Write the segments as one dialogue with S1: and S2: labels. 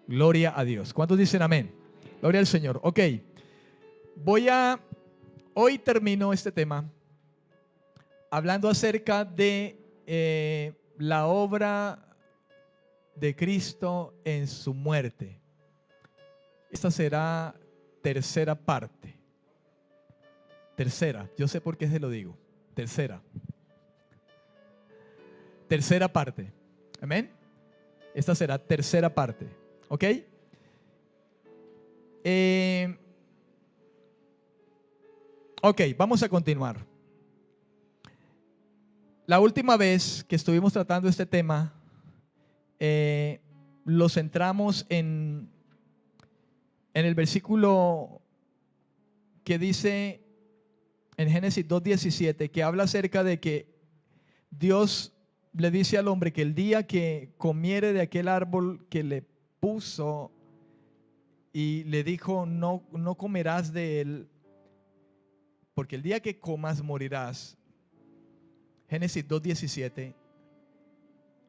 S1: Gloria a Dios. ¿Cuántos dicen amén? Gloria al Señor. Ok, hoy termino este tema hablando acerca de la obra de Cristo en su muerte. Esta será tercera parte. Tercera, yo sé por qué se lo digo. Tercera parte. Amén. Esta será tercera parte. ¿Ok? Ok, vamos a continuar. La última vez que estuvimos tratando este tema, lo centramos en el versículo que dice en Génesis 2:17, que habla acerca de que Dios le dice al hombre que el día que comiere de aquel árbol que le puso y le dijo, no comerás de él, porque el día que comas morirás. Génesis 2:17.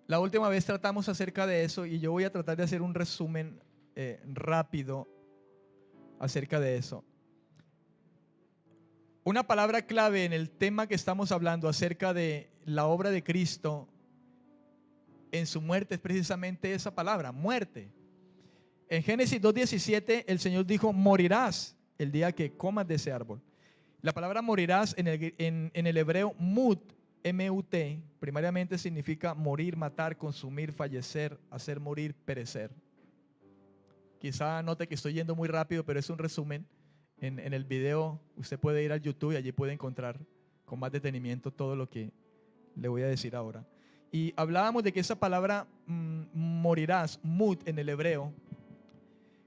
S1: La última vez tratamos acerca de eso y yo voy a tratar de hacer un resumen rápido acerca de eso. Una palabra clave en el tema que estamos hablando acerca de la obra de Cristo en su muerte es precisamente esa palabra, muerte. En Génesis 2:17 el Señor dijo, morirás el día que comas de ese árbol. La palabra morirás en el hebreo mut, M-U-T, primariamente significa morir, matar, consumir, fallecer, hacer morir, perecer. Quizá note que estoy yendo muy rápido, pero es un resumen. En el video usted puede ir al YouTube y allí puede encontrar con más detenimiento todo lo que le voy a decir ahora. Y hablábamos de que esa palabra morirás, mut en el hebreo,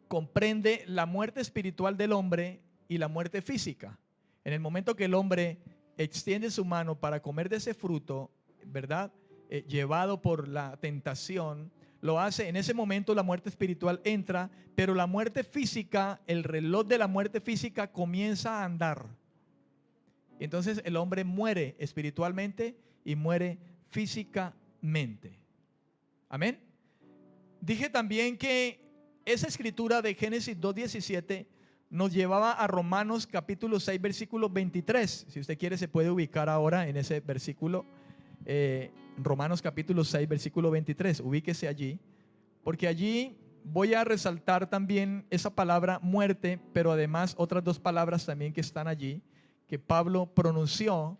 S1: comprende la muerte espiritual del hombre y la muerte física. En el momento que el hombre extiende su mano para comer de ese fruto, ¿verdad? Llevado por la tentación, lo hace. En ese momento la muerte espiritual entra, pero la muerte física, el reloj de la muerte física comienza a andar. Entonces el hombre muere espiritualmente y muere físicamente. Amén. Dije también que esa escritura de Génesis 2:17 nos llevaba a Romanos capítulo 6 versículo 23. Si usted quiere se puede ubicar ahora en ese versículo. Romanos capítulo 6 versículo 23, ubíquese allí, porque allí voy a resaltar también esa palabra muerte, pero además otras dos palabras también que están allí, que Pablo pronunció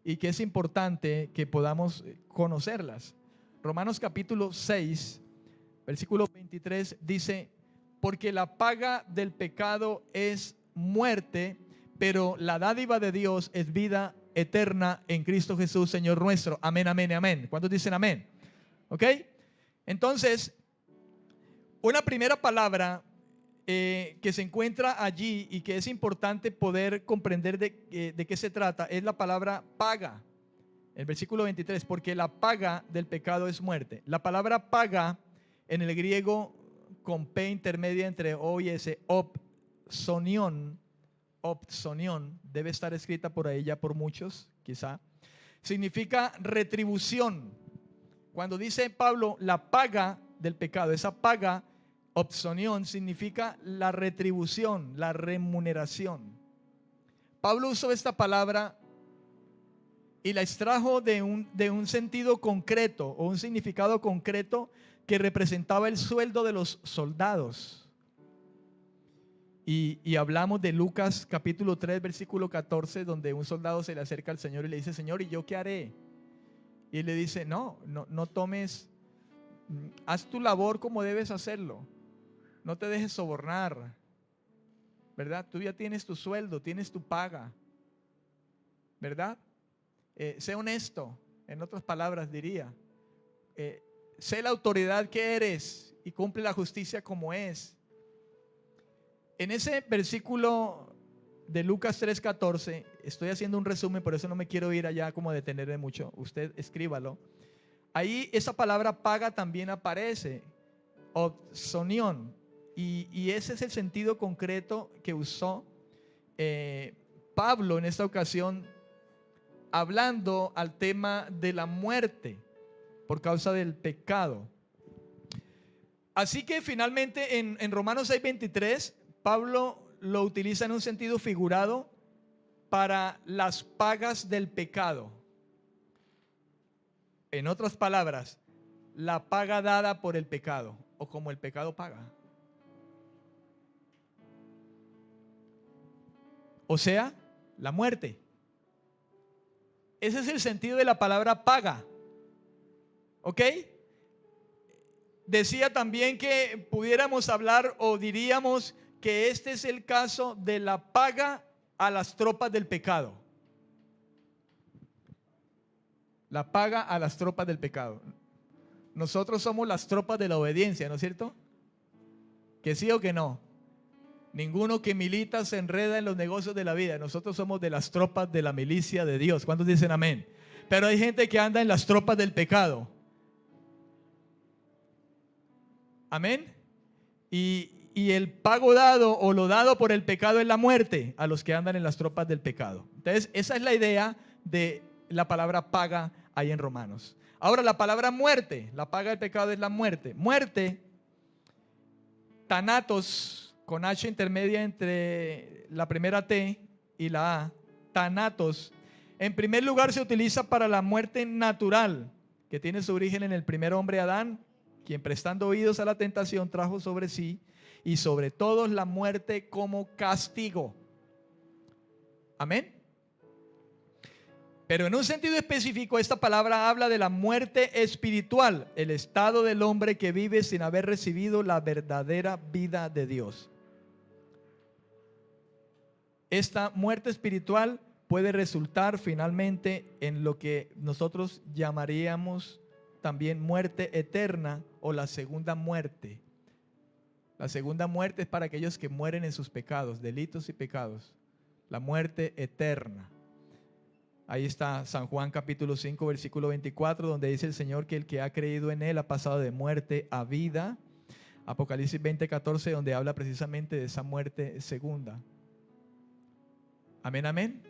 S1: y que es importante que podamos conocerlas. Romanos capítulo 6 versículo 23 dice, porque la paga del pecado es muerte, pero la dádiva de Dios es vida eterna en Cristo Jesús, Señor nuestro. Amén, amén, amén. ¿Cuántos dicen amén? ¿Ok? Entonces, una primera palabra que se encuentra allí y que es importante poder comprender de qué se trata es la palabra paga. El versículo 23, porque la paga del pecado es muerte. La palabra paga en el griego con P intermedia entre O y S, opsonión, debe estar escrita por ahí ya por muchos, quizá. Significa retribución. Cuando dice Pablo la paga del pecado, esa paga, opsonión, significa la retribución, la remuneración. Pablo usó esta palabra y la extrajo de un sentido concreto o un significado concreto que representaba el sueldo de los soldados. Y hablamos de Lucas capítulo 3 versículo 14, donde un soldado se le acerca al Señor y le dice, Señor, ¿y yo qué haré? Y él le dice, no tomes, haz tu labor como debes hacerlo, no te dejes sobornar, ¿verdad? Tú ya tienes tu sueldo, tienes tu paga, ¿verdad? Sé honesto, en otras palabras diría, sé la autoridad que eres y cumple la justicia como es. En ese versículo de Lucas 3:14, estoy haciendo un resumen, por eso no me quiero ir allá como a detenerme mucho, usted escríbalo. Ahí esa palabra paga también aparece, opsonión, y ese es el sentido concreto que usó Pablo en esta ocasión, hablando al tema de la muerte por causa del pecado. Así que finalmente en Romanos 6:23, Pablo lo utiliza en un sentido figurado para las pagas del pecado. En otras palabras, la paga dada por el pecado, o como el pecado paga. O sea, la muerte. Ese es el sentido de la palabra paga. ¿Ok? Decía también que pudiéramos hablar o diríamos que este es el caso de la paga a las tropas del pecado. La paga a las tropas del pecado. Nosotros somos las tropas de la obediencia, ¿no es cierto? ¿Que sí o que no? Ninguno que milita se enreda en los negocios de la vida. Nosotros somos de las tropas de la milicia de Dios. ¿Cuántos dicen amén? Pero hay gente que anda en las tropas del pecado. Amén. Y el pago dado o lo dado por el pecado es la muerte a los que andan en las tropas del pecado. Entonces, esa es la idea de la palabra paga ahí en Romanos. Ahora, la palabra muerte, la paga del pecado es la muerte. Muerte, thanatos, con H intermedia entre la primera T y la A, thanatos, en primer lugar se utiliza para la muerte natural, que tiene su origen en el primer hombre Adán, quien prestando oídos a la tentación trajo sobre sí y sobre todos la muerte como castigo. Amén. Pero en un sentido específico, esta palabra habla de la muerte espiritual, el estado del hombre que vive sin haber recibido la verdadera vida de Dios. Esta muerte espiritual puede resultar finalmente en lo que nosotros llamaríamos también muerte eterna o la segunda muerte. La segunda muerte es para aquellos que mueren en sus pecados, delitos y pecados. La muerte eterna. Ahí está San Juan capítulo 5 versículo 24, donde dice el Señor que el que ha creído en Él ha pasado de muerte a vida. Apocalipsis 20:14, donde habla precisamente de esa muerte segunda. Amén, amén.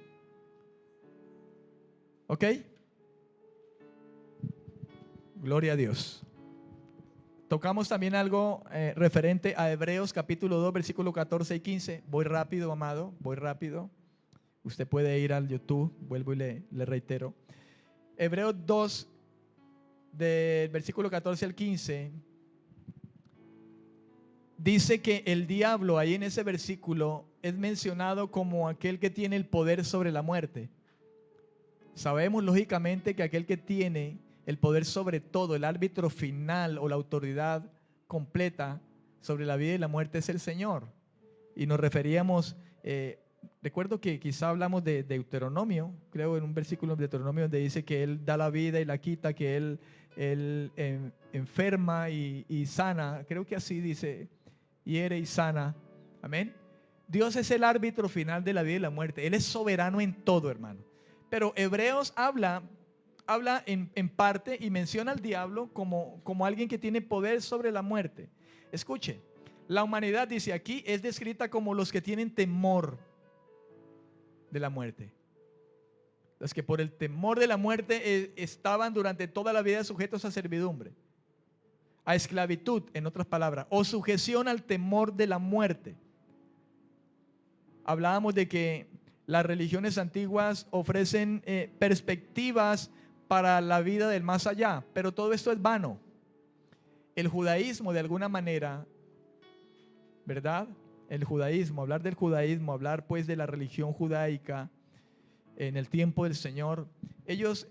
S1: ¿Ok? Gloria a Dios. Tocamos también algo referente a Hebreos capítulo 2 versículo 14 y 15. Voy rápido, amado, voy rápido. Usted puede ir al YouTube, vuelvo y le reitero. Hebreos 2, del versículo 14 al 15, dice que el diablo ahí en ese versículo es mencionado como aquel que tiene el poder sobre la muerte. Sabemos lógicamente que aquel que tiene el poder sobre todo, el árbitro final o la autoridad completa sobre la vida y la muerte es el Señor. Y nos referíamos, recuerdo que quizá hablamos de Deuteronomio, creo en un versículo de Deuteronomio donde dice que Él da la vida y la quita, que Él enferma y sana, creo que así dice, hiere y sana. Amén. Dios es el árbitro final de la vida y la muerte. Él es soberano en todo, hermano. Pero Hebreos habla en parte y menciona al diablo como alguien que tiene poder sobre la muerte. Escuche, la humanidad, dice aquí, es descrita como los que tienen temor de la muerte. Los que por el temor de la muerte estaban durante toda la vida sujetos a servidumbre, a esclavitud, en otras palabras, o sujeción al temor de la muerte. Hablábamos de que las religiones antiguas ofrecen perspectivas para la vida del más allá, pero todo esto es vano. El judaísmo, de alguna manera, ¿verdad? El judaísmo, hablar del judaísmo, hablar pues de la religión judaica en el tiempo del Señor, ellos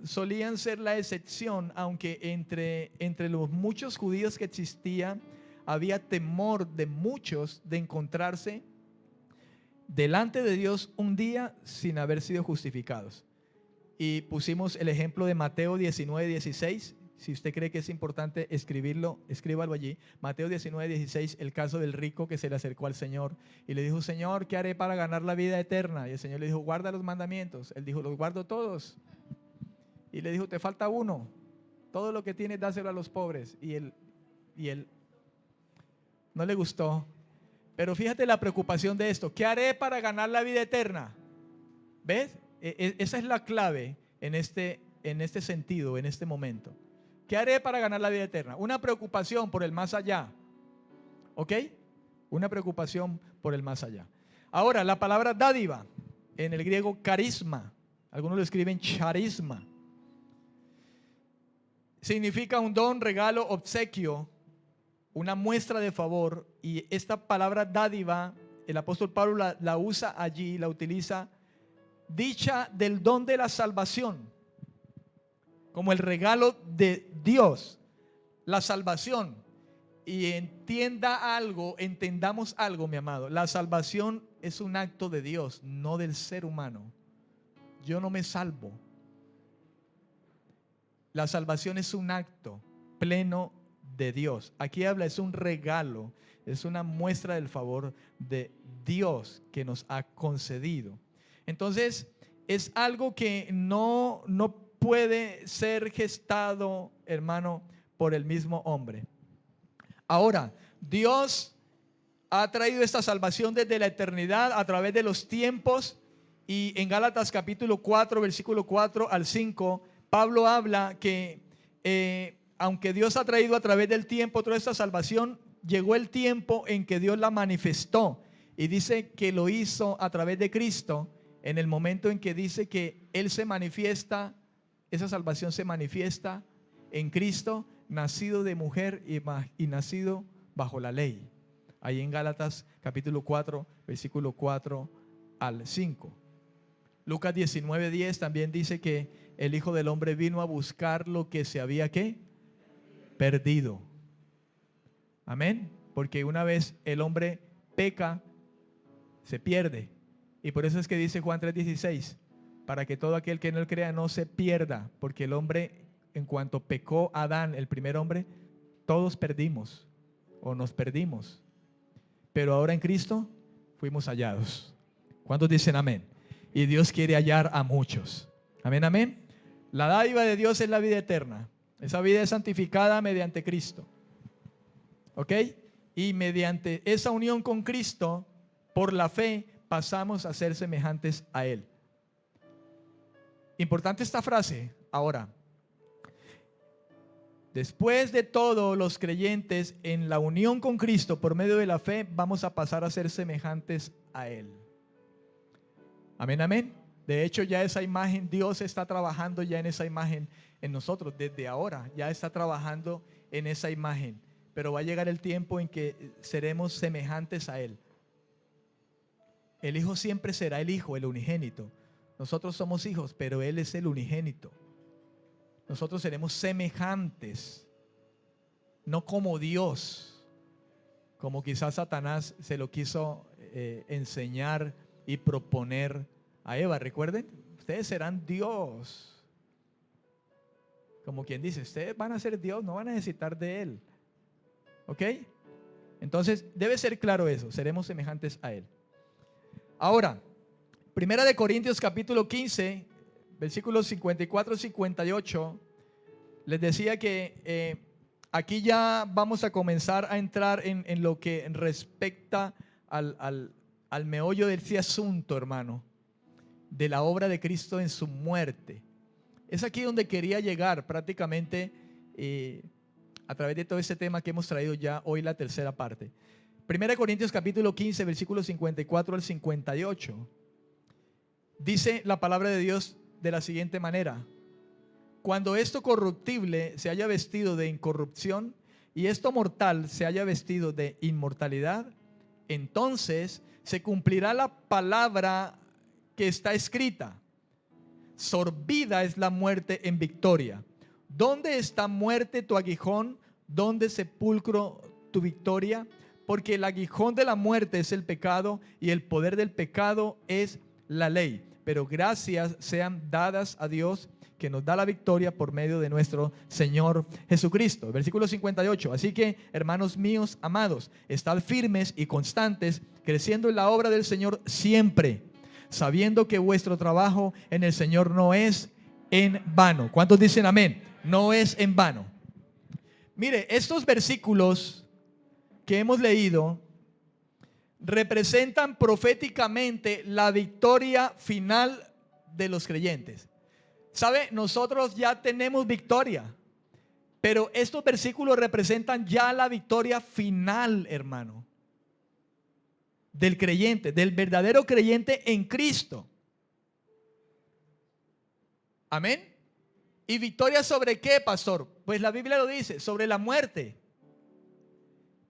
S1: solían ser la excepción, aunque entre los muchos judíos que existían, había temor de muchos de encontrarse delante de Dios un día sin haber sido justificados. Y pusimos el ejemplo de Mateo 19:16. Si usted cree que es importante escribirlo, escríbalo allí. Mateo 19:16, el caso del rico que se le acercó al Señor y le dijo: Señor, ¿qué haré para ganar la vida eterna? Y el Señor le dijo: guarda los mandamientos. Él dijo: los guardo todos. Y le dijo: te falta uno. Todo lo que tienes, dáselo a los pobres. Y él no le gustó. Pero fíjate la preocupación de esto. ¿Qué haré para ganar la vida eterna? ¿Ves? Esa es la clave en este sentido, en este momento. ¿Qué haré para ganar la vida eterna? Una preocupación por el más allá. ¿Ok? Una preocupación por el más allá. Ahora, la palabra dádiva, en el griego carisma, algunos lo escriben charisma, significa un don, regalo, obsequio, una muestra de favor. Y esta palabra dádiva, el apóstol Pablo la usa allí, la utiliza, dicha del don de la salvación, como el regalo de Dios, la salvación. Y entendamos algo, mi amado, la salvación es un acto de Dios, no del ser humano. Yo no me salvo. La salvación es un acto pleno de Dios. Aquí habla, es un regalo, es una muestra del favor de Dios que nos ha concedido. Entonces, es algo que no puede ser gestado, hermano, por el mismo hombre. Ahora, Dios ha traído esta salvación desde la eternidad a través de los tiempos. Y en Gálatas capítulo 4, versículo 4 al 5, Pablo habla que aunque Dios ha traído a través del tiempo toda esta salvación, llegó el tiempo en que Dios la manifestó. Y dice que lo hizo a través de Cristo, en el momento en que dice que Él se manifiesta, esa salvación se manifiesta en Cristo, nacido de mujer y nacido bajo la ley. Ahí en Gálatas capítulo 4, versículo 4 al 5. Lucas 19:10 también dice que el Hijo del Hombre vino a buscar lo que se había ¿qué? Perdido. Amén. Porque una vez el hombre peca, se pierde. Y por eso es que dice Juan 3:16, para que todo aquel que en él crea no se pierda, porque el hombre, en cuanto pecó Adán, el primer hombre, todos perdimos o nos perdimos. Pero ahora en Cristo fuimos hallados. ¿Cuántos dicen amén? Y Dios quiere hallar a muchos. Amén, amén. La dádiva de Dios es la vida eterna. Esa vida es santificada mediante Cristo. ¿Ok? Y mediante esa unión con Cristo, por la fe, pasamos a ser semejantes a Él. Importante esta frase. Ahora, después de todo, los creyentes en la unión con Cristo por medio de la fe vamos a pasar a ser semejantes a Él. Amén, amén. De hecho, ya esa imagen, Dios está trabajando ya en esa imagen en nosotros. Desde ahora ya está trabajando en esa imagen. Pero va a llegar el tiempo en que seremos semejantes a Él. El Hijo siempre será el Hijo, el unigénito. Nosotros somos hijos, pero Él es el unigénito. Nosotros seremos semejantes, no como Dios, como quizás Satanás se lo quiso enseñar y proponer a Eva. Recuerden, ustedes serán Dios. Como quien dice, ustedes van a ser Dios, no van a necesitar de Él. ¿Ok? Entonces debe ser claro eso, seremos semejantes a Él. Ahora, Primera de Corintios capítulo 15, versículos 54 y 58, les decía que aquí ya vamos a comenzar a entrar en lo que respecta al meollo de este asunto, hermano, de la obra de Cristo en su muerte. Es aquí donde quería llegar prácticamente a través de todo este tema que hemos traído ya hoy, la tercera parte. Primera de Corintios capítulo 15, versículos 54 al 58. Dice la palabra de Dios de la siguiente manera: cuando esto corruptible se haya vestido de incorrupción y esto mortal se haya vestido de inmortalidad, entonces se cumplirá la palabra que está escrita: sorbida es la muerte en victoria. ¿Dónde está, muerte, tu aguijón? ¿Dónde, sepulcro, tu victoria? Porque el aguijón de la muerte es el pecado y el poder del pecado es la ley. Pero gracias sean dadas a Dios, que nos da la victoria por medio de nuestro Señor Jesucristo. Versículo 58. Así que, hermanos míos amados, estad firmes y constantes, creciendo en la obra del Señor siempre, sabiendo que vuestro trabajo en el Señor no es en vano. ¿Cuántos dicen amén? No es en vano. Mire, estos versículos que hemos leído representan proféticamente la victoria final de los creyentes. ¿Sabe? Nosotros ya tenemos victoria. Pero estos versículos representan ya la victoria final, hermano, del creyente, del verdadero creyente en Cristo. Amén. ¿Y victoria sobre qué, pastor? Pues la Biblia lo dice, sobre la muerte.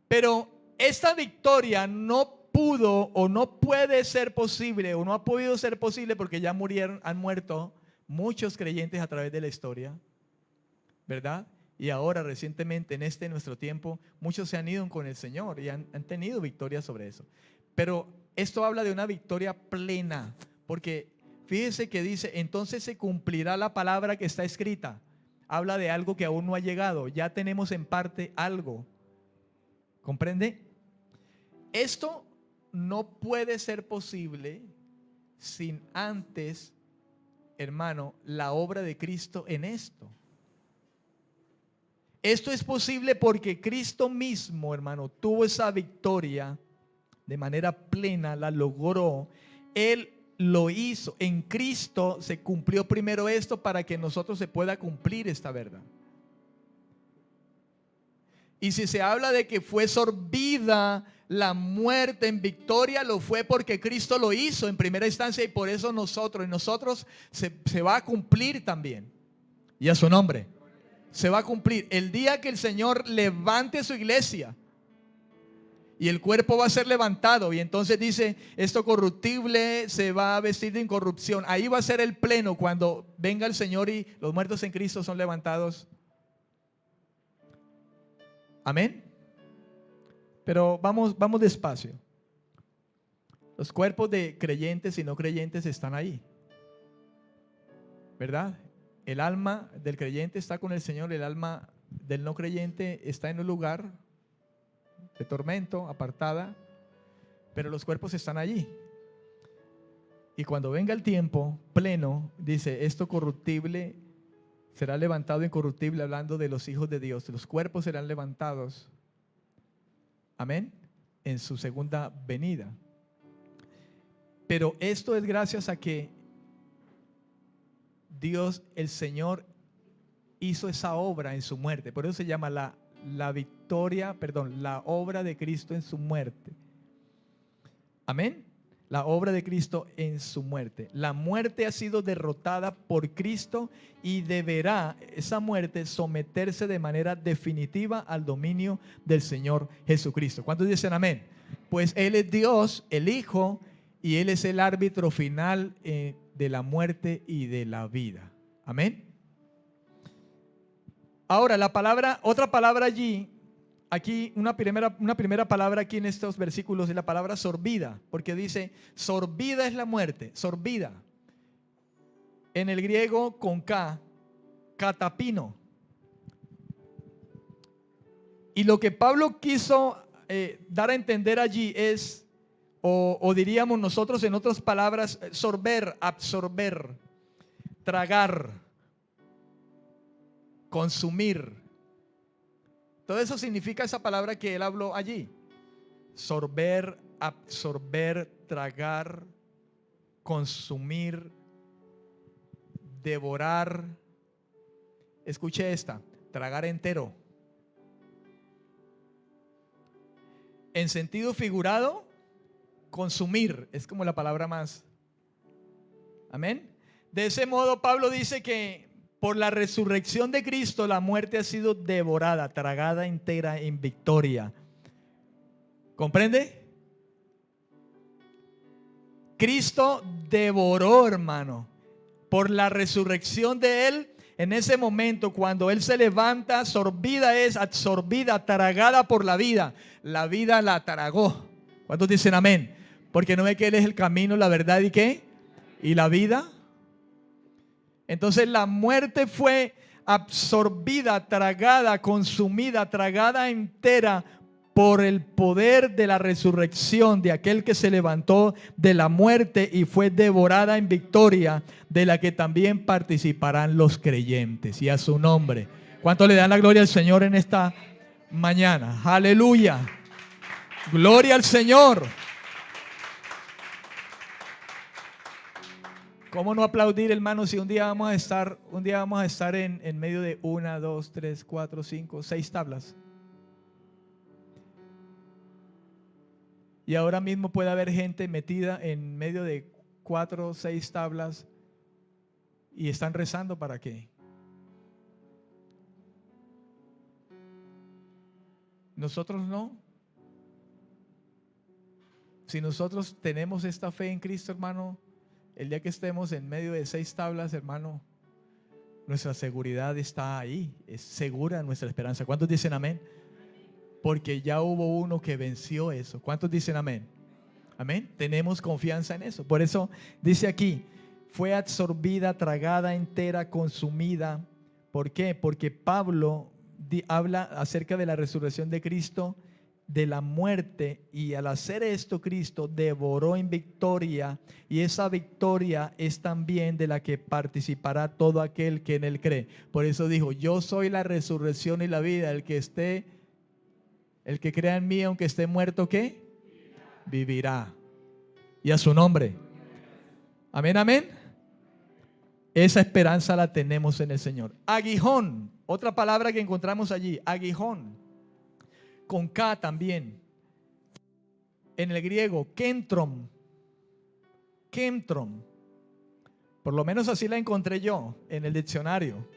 S1: Pero esta victoria no pudo o no puede ser posible o no ha podido ser posible porque ya han muerto muchos creyentes a través de la historia, ¿verdad? Y ahora recientemente en nuestro tiempo, muchos se han ido con el Señor y han tenido victoria sobre eso. Pero esto habla de una victoria plena, porque fíjese que dice, entonces se cumplirá la palabra que está escrita. Habla de algo que aún no ha llegado, ya tenemos en parte algo. ¿Comprende? Esto no puede ser posible sin antes, hermano, la obra de Cristo en esto. Esto es posible porque Cristo mismo, hermano, tuvo esa victoria de manera plena, la logró. Él lo hizo. En Cristo se cumplió primero esto para que nosotros se pueda cumplir esta verdad. Y si se habla de que fue sorbida la muerte en victoria, lo fue porque Cristo lo hizo en primera instancia y por eso nosotros se va a cumplir también. Y a su nombre. Se va a cumplir el día que el Señor levante su iglesia y el cuerpo va a ser levantado, y entonces dice, esto corruptible se va a vestir de incorrupción. Ahí va a ser el pleno, cuando venga el Señor y los muertos en Cristo son levantados. Amén. Pero vamos despacio. Los cuerpos de creyentes y no creyentes están ahí, ¿verdad? El alma del creyente está con el Señor, el alma del no creyente está en un lugar de tormento, apartada, pero los cuerpos están allí. Y cuando venga el tiempo pleno, dice, esto corruptible será levantado incorruptible, hablando de los hijos de Dios. Los cuerpos serán levantados, amén, en su segunda venida. Pero esto es gracias a que Dios, el Señor, hizo esa obra en su muerte. Por eso se llama la obra de Cristo en su muerte. Amén. La obra de Cristo en su muerte. La muerte ha sido derrotada por Cristo y deberá esa muerte someterse de manera definitiva al dominio del Señor Jesucristo. ¿Cuántos dicen amén? Pues Él es Dios, el Hijo, y Él es el árbitro final de la muerte y de la vida. Amén. Ahora otra palabra allí, aquí una primera palabra aquí en estos versículos es la palabra sorbida, porque dice, sorbida es la muerte, sorbida. En el griego con K, catapino. Y lo que Pablo quiso dar a entender allí es, o diríamos nosotros en otras palabras, sorber, absorber, tragar, consumir. Todo eso significa esa palabra que él habló allí. Sorber, absorber, tragar, consumir, devorar. Escuche esta, tragar entero. En sentido figurado, consumir, es como la palabra más. Amén. De ese modo Pablo dice que por la resurrección de Cristo la muerte ha sido devorada, tragada entera en victoria. ¿Comprende? Cristo devoró, hermano, por la resurrección de Él. En ese momento, cuando Él se levanta, sorbida es, absorbida, tragada por la vida. La vida la tragó. ¿Cuántos dicen amén? Porque no ve que Él es el camino, la verdad y qué, y la vida. Entonces la muerte fue absorbida, tragada, consumida, tragada entera por el poder de la resurrección de aquel que se levantó de la muerte y fue devorada en victoria, de la que también participarán los creyentes. Y a su nombre. ¿Cuánto le dan la gloria al Señor en esta mañana? Aleluya. Gloria al Señor. ¿Cómo no aplaudir, hermano, si un día vamos a estar en medio de 1, 2, 3, 4, 5, 6 tablas? Y ahora mismo puede haber gente metida en medio de 4 o 6 tablas y están rezando ¿para qué? Nosotros no. Si nosotros tenemos esta fe en Cristo, hermano, el día que estemos en medio de 6 tablas, hermano, nuestra seguridad está ahí. Es segura nuestra esperanza. ¿Cuántos dicen amén? Porque ya hubo uno que venció eso. ¿Cuántos dicen amén? Amén. Tenemos confianza en eso. Por eso dice aquí, fue absorbida, tragada entera, consumida. ¿Por qué? Porque Pablo habla acerca de la resurrección de Cristo, de la muerte, y al hacer esto Cristo devoró en victoria, y esa victoria es también de la que participará todo aquel que en él cree. Por eso dijo, yo soy la resurrección y la vida. El que crea en mí, aunque esté muerto, ¿qué? Vivirá. Y a su nombre. Amén, amén. Esa esperanza la tenemos en el Señor. Aguijón, otra palabra que encontramos allí, aguijón, con K también. En el griego, kentrom. Kentrom. Por lo menos así la encontré yo en el diccionario.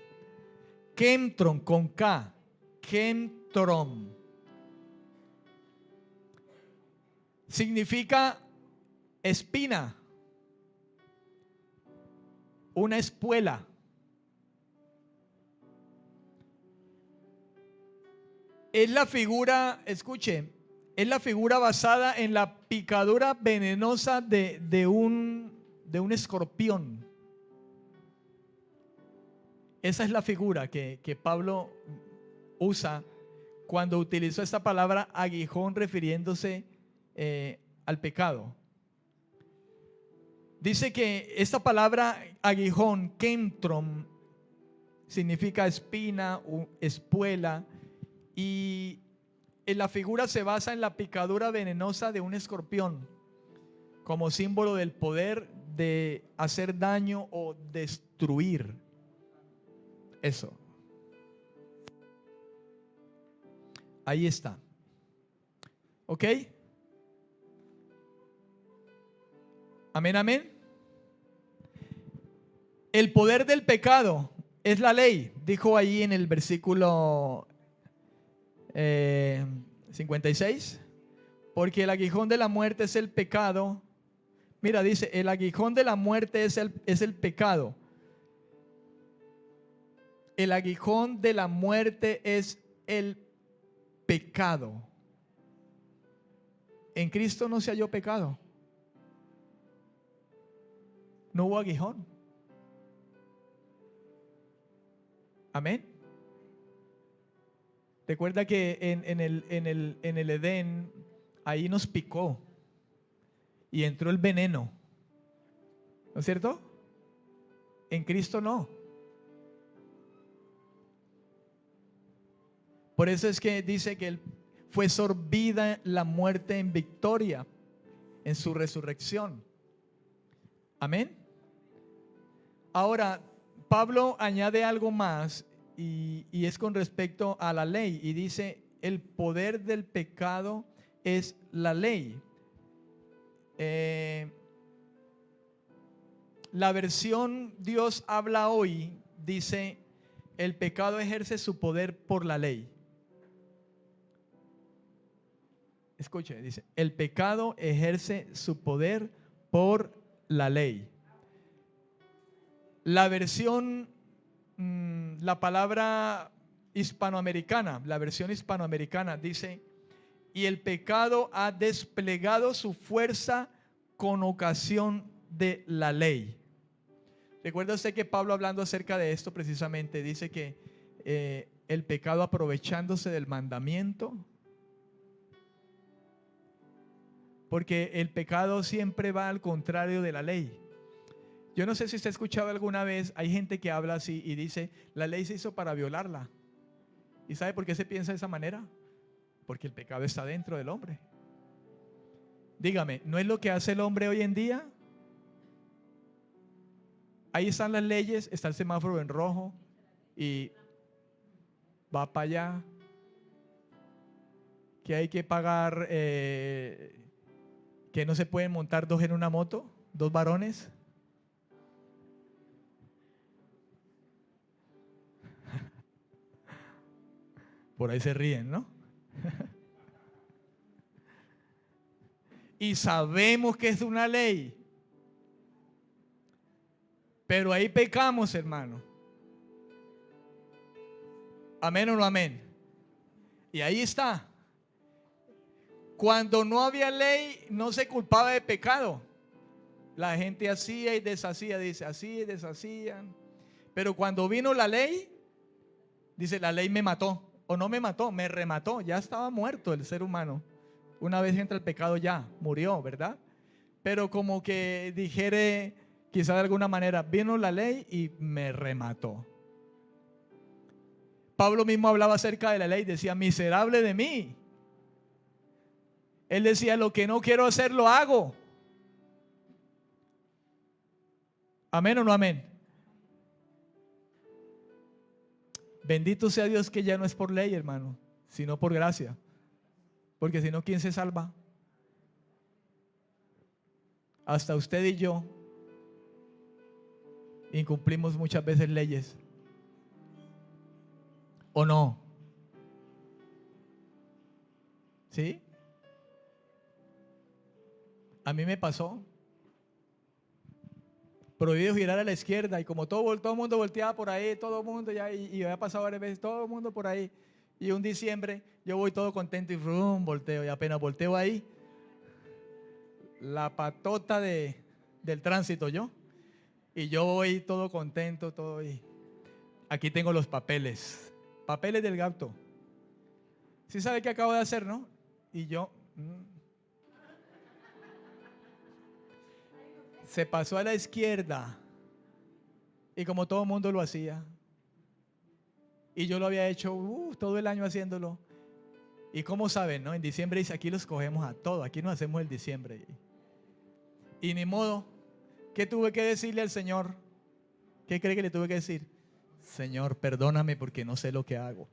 S1: Kentrom con K. Kentrom. Significa espina, una espuela. Es la figura, escuche, es la figura basada en la picadura venenosa de un escorpión. Esa es la figura que Pablo usa cuando utilizó esta palabra aguijón refiriéndose al pecado. Dice que esta palabra aguijón, kentrom, significa espina, espuela, y la figura se basa en la picadura venenosa de un escorpión, como símbolo del poder de hacer daño o destruir. Eso. Ahí está. ¿Ok? Amén, amén. El poder del pecado es la ley, dijo ahí en el versículo 56. Porque el aguijón de la muerte es el pecado. Mira, dice, el aguijón de la muerte es el pecado. El aguijón de la muerte es el pecado. En Cristo no se halló pecado. No hubo aguijón. Amén. Recuerda que en el Edén, ahí nos picó y entró el veneno. ¿No es cierto? En Cristo no. Por eso es que dice que fue sorbida la muerte en victoria, en su resurrección. Amén. Ahora, Pablo añade algo más y es con respecto a la ley, y dice, el poder del pecado es la ley. La versión Dios habla hoy dice, el pecado ejerce su poder por la ley. Escuche, dice, el pecado ejerce su poder por la ley. La versión, la palabra hispanoamericana, la versión hispanoamericana dice, y el pecado ha desplegado su fuerza con ocasión de la ley. Recuerda usted que Pablo, hablando acerca de esto precisamente, dice que el pecado, aprovechándose del mandamiento, porque el pecado siempre va al contrario de la ley. Yo no sé si usted ha escuchado alguna vez, hay gente que habla así y dice, la ley se hizo para violarla. ¿Y sabe por qué se piensa de esa manera? Porque el pecado está dentro del hombre. Dígame, ¿no es lo que hace el hombre hoy en día? ahí están las leyes, está el semáforo en rojo y va para allá. Que hay que pagar, que no se pueden montar dos en una moto, dos varones. Por ahí se ríen, ¿no? Y sabemos que es una ley. Pero ahí pecamos, hermano. Amén o no amén. Y ahí está. Cuando no había ley, no se culpaba de pecado. La gente hacía y deshacía, dice, hacía y deshacían. Pero cuando vino la ley, dice, la ley me mató. O no me mató, me remató. Ya estaba muerto el ser humano. Una vez entra el pecado ya, murió, ¿verdad? Pero como que dijere, quizá de alguna manera, vino la ley y me remató. Pablo mismo hablaba acerca de la ley, decía, miserable de mí. Él decía, lo que no quiero hacer lo hago. ¿Amén o no amén? Bendito sea Dios que ya no es por ley, hermano, sino por gracia. Porque si no, ¿quién se salva? Hasta usted y yo incumplimos muchas veces leyes. ¿O no? ¿Sí? A mí me pasó. Prohibido girar a la izquierda y como todo el mundo volteaba por ahí, todo el mundo ya, y había pasado varias veces, todo el mundo por ahí. Y un diciembre yo voy todo contento y volteo, y apenas volteo ahí, la patota del tránsito yo. Y yo voy todo contento, todo y aquí tengo los papeles del gato. ¿Sí sabe qué acabo de hacer, no? Y yo se pasó a la izquierda y como todo el mundo lo hacía y yo lo había hecho todo el año haciéndolo. Y como saben, ¿no? En diciembre dice, aquí los cogemos a todo, aquí nos hacemos el diciembre. Y ni modo, ¿qué tuve que decirle al Señor? ¿Qué cree que le tuve que decir? Señor, perdóname porque no sé lo que hago.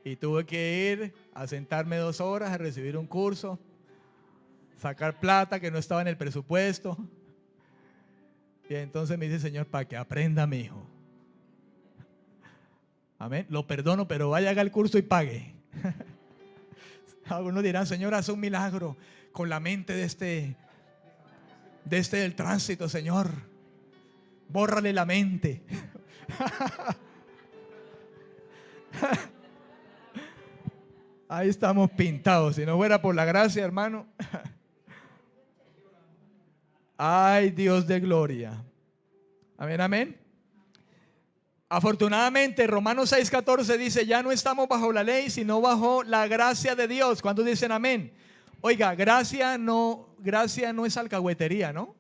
S1: Y tuve que ir a sentarme 2 horas a recibir un curso, sacar plata que no estaba en el presupuesto. Y entonces me dice, Señor, para que aprenda mi hijo. Amén. Lo perdono, pero vaya, haga el curso y pague. Algunos dirán, Señor, haz un milagro con la mente de este del tránsito, Señor. Bórrale la mente. Ahí estamos pintados. Si no fuera por la gracia, hermano. Ay, Dios de gloria. Amén, amén. Afortunadamente, Romanos 6:14 dice, ya no estamos bajo la ley, sino bajo la gracia de Dios. ¿Cuántos dicen amén? Oiga, gracia no es alcahuetería, ¿no?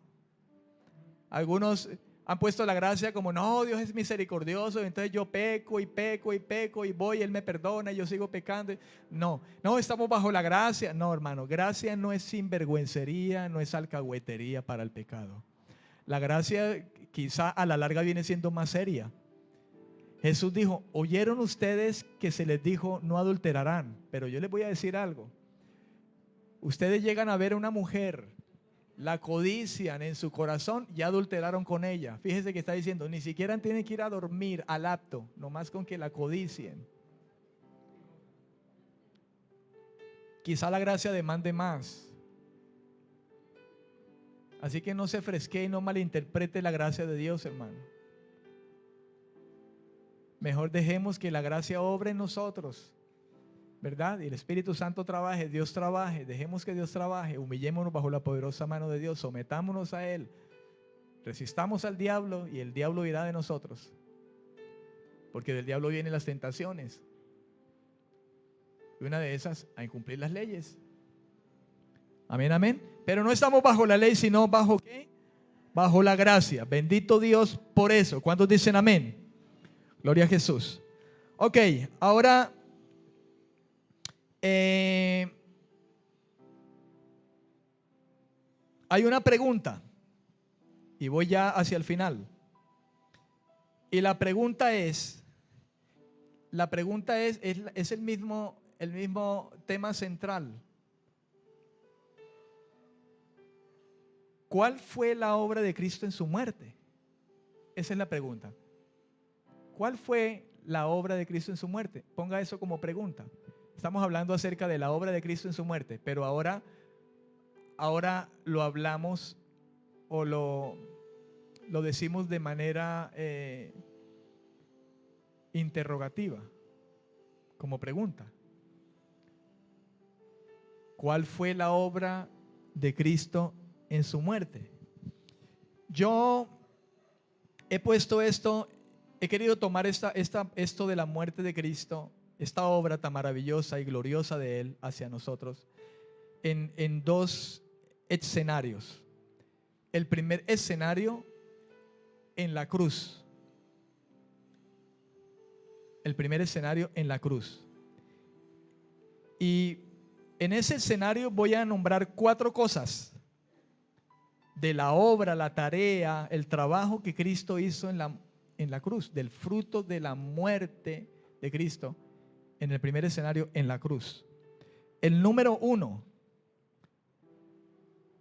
S1: Algunos han puesto la gracia como, no, Dios es misericordioso, entonces yo peco y peco y peco y voy, Él me perdona y yo sigo pecando. No, estamos bajo la gracia. No, hermano, gracia no es sinvergüencería, no es alcahuetería para el pecado. La gracia quizá a la larga viene siendo más seria. Jesús dijo, oyeron ustedes que se les dijo no adulterarán, pero yo les voy a decir algo. Ustedes llegan a ver a una mujer, la codician en su corazón, ya adulteraron con ella. Fíjese que está diciendo, ni siquiera tienen que ir a dormir al acto, nomás con que la codicien. Quizá la gracia demande más. Así que no se fresquee y no malinterprete la gracia de Dios, hermano. Mejor dejemos que la gracia obre en nosotros, ¿verdad? Y el Espíritu Santo trabaje, Dios trabaje. Dejemos que Dios trabaje, humillémonos bajo la poderosa mano de Dios, sometámonos a Él, resistamos al diablo y el diablo irá de nosotros, porque del diablo vienen las tentaciones y una de esas a incumplir las leyes. Amén, amén. Pero no estamos bajo la ley, sino bajo ¿qué? Bajo la gracia. Bendito Dios por eso. ¿Cuántos dicen amén? Gloria a Jesús. Ok, ahora Hay una pregunta y voy ya hacia el final. Y la pregunta es el mismo tema central. ¿Cuál fue la obra de Cristo en su muerte? Esa es la pregunta. ¿Cuál fue la obra de Cristo en su muerte? Ponga eso como pregunta. Estamos hablando acerca de la obra de Cristo en su muerte, pero ahora lo hablamos o lo decimos de manera interrogativa, como pregunta. ¿Cuál fue la obra de Cristo en su muerte? Yo he puesto esto, he querido tomar esto de la muerte de Cristo, esta obra tan maravillosa y gloriosa de Él hacia nosotros, en dos escenarios. El primer escenario en la cruz. El primer escenario en la cruz. Y en ese escenario voy a nombrar 4 cosas de la obra, la tarea, el trabajo que Cristo hizo en la cruz, del fruto de la muerte de Cristo en el primer escenario en la cruz. El número 1,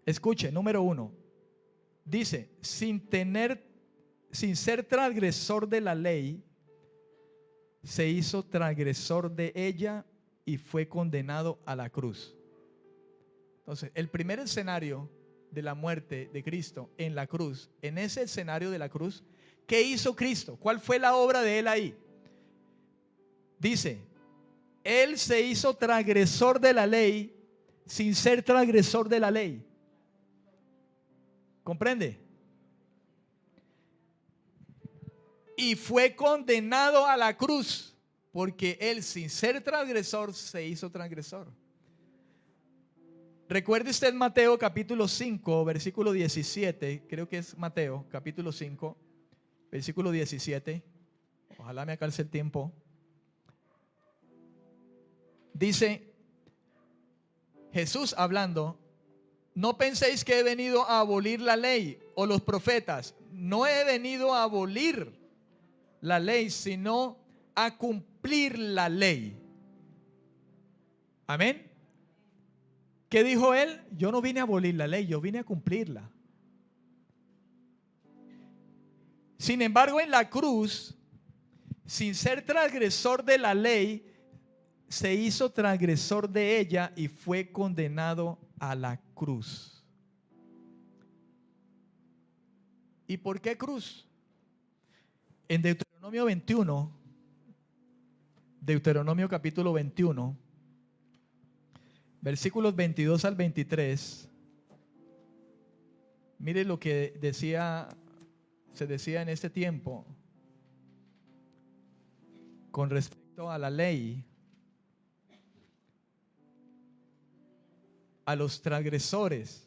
S1: escuche, número 1, dice, sin ser transgresor de la ley, se hizo transgresor de ella y fue condenado a la cruz. Entonces, el primer escenario de la muerte de Cristo en la cruz, en ese escenario de la cruz, ¿qué hizo Cristo? ¿Cuál fue la obra de Él ahí? Dice, Él se hizo transgresor de la ley sin ser transgresor de la ley. ¿Comprende? Y fue condenado a la cruz, porque Él sin ser transgresor se hizo transgresor. Recuerde usted Mateo capítulo 5, versículo 17, creo que es Mateo capítulo 5, versículo 17. Ojalá me alcance el tiempo. Dice Jesús hablando, no penséis que he venido a abolir la ley o los profetas. No he venido a abolir la ley, sino a cumplir la ley. Amén. ¿Qué dijo él? Yo no vine a abolir la ley, yo vine a cumplirla. Sin embargo, en la cruz, sin ser transgresor de la ley, se hizo transgresor de ella y fue condenado a la cruz. ¿Y por qué cruz? En Deuteronomio 21, Deuteronomio capítulo 21, versículos 22 al 23, mire lo que se decía en este tiempo con respecto a la ley, a los transgresores.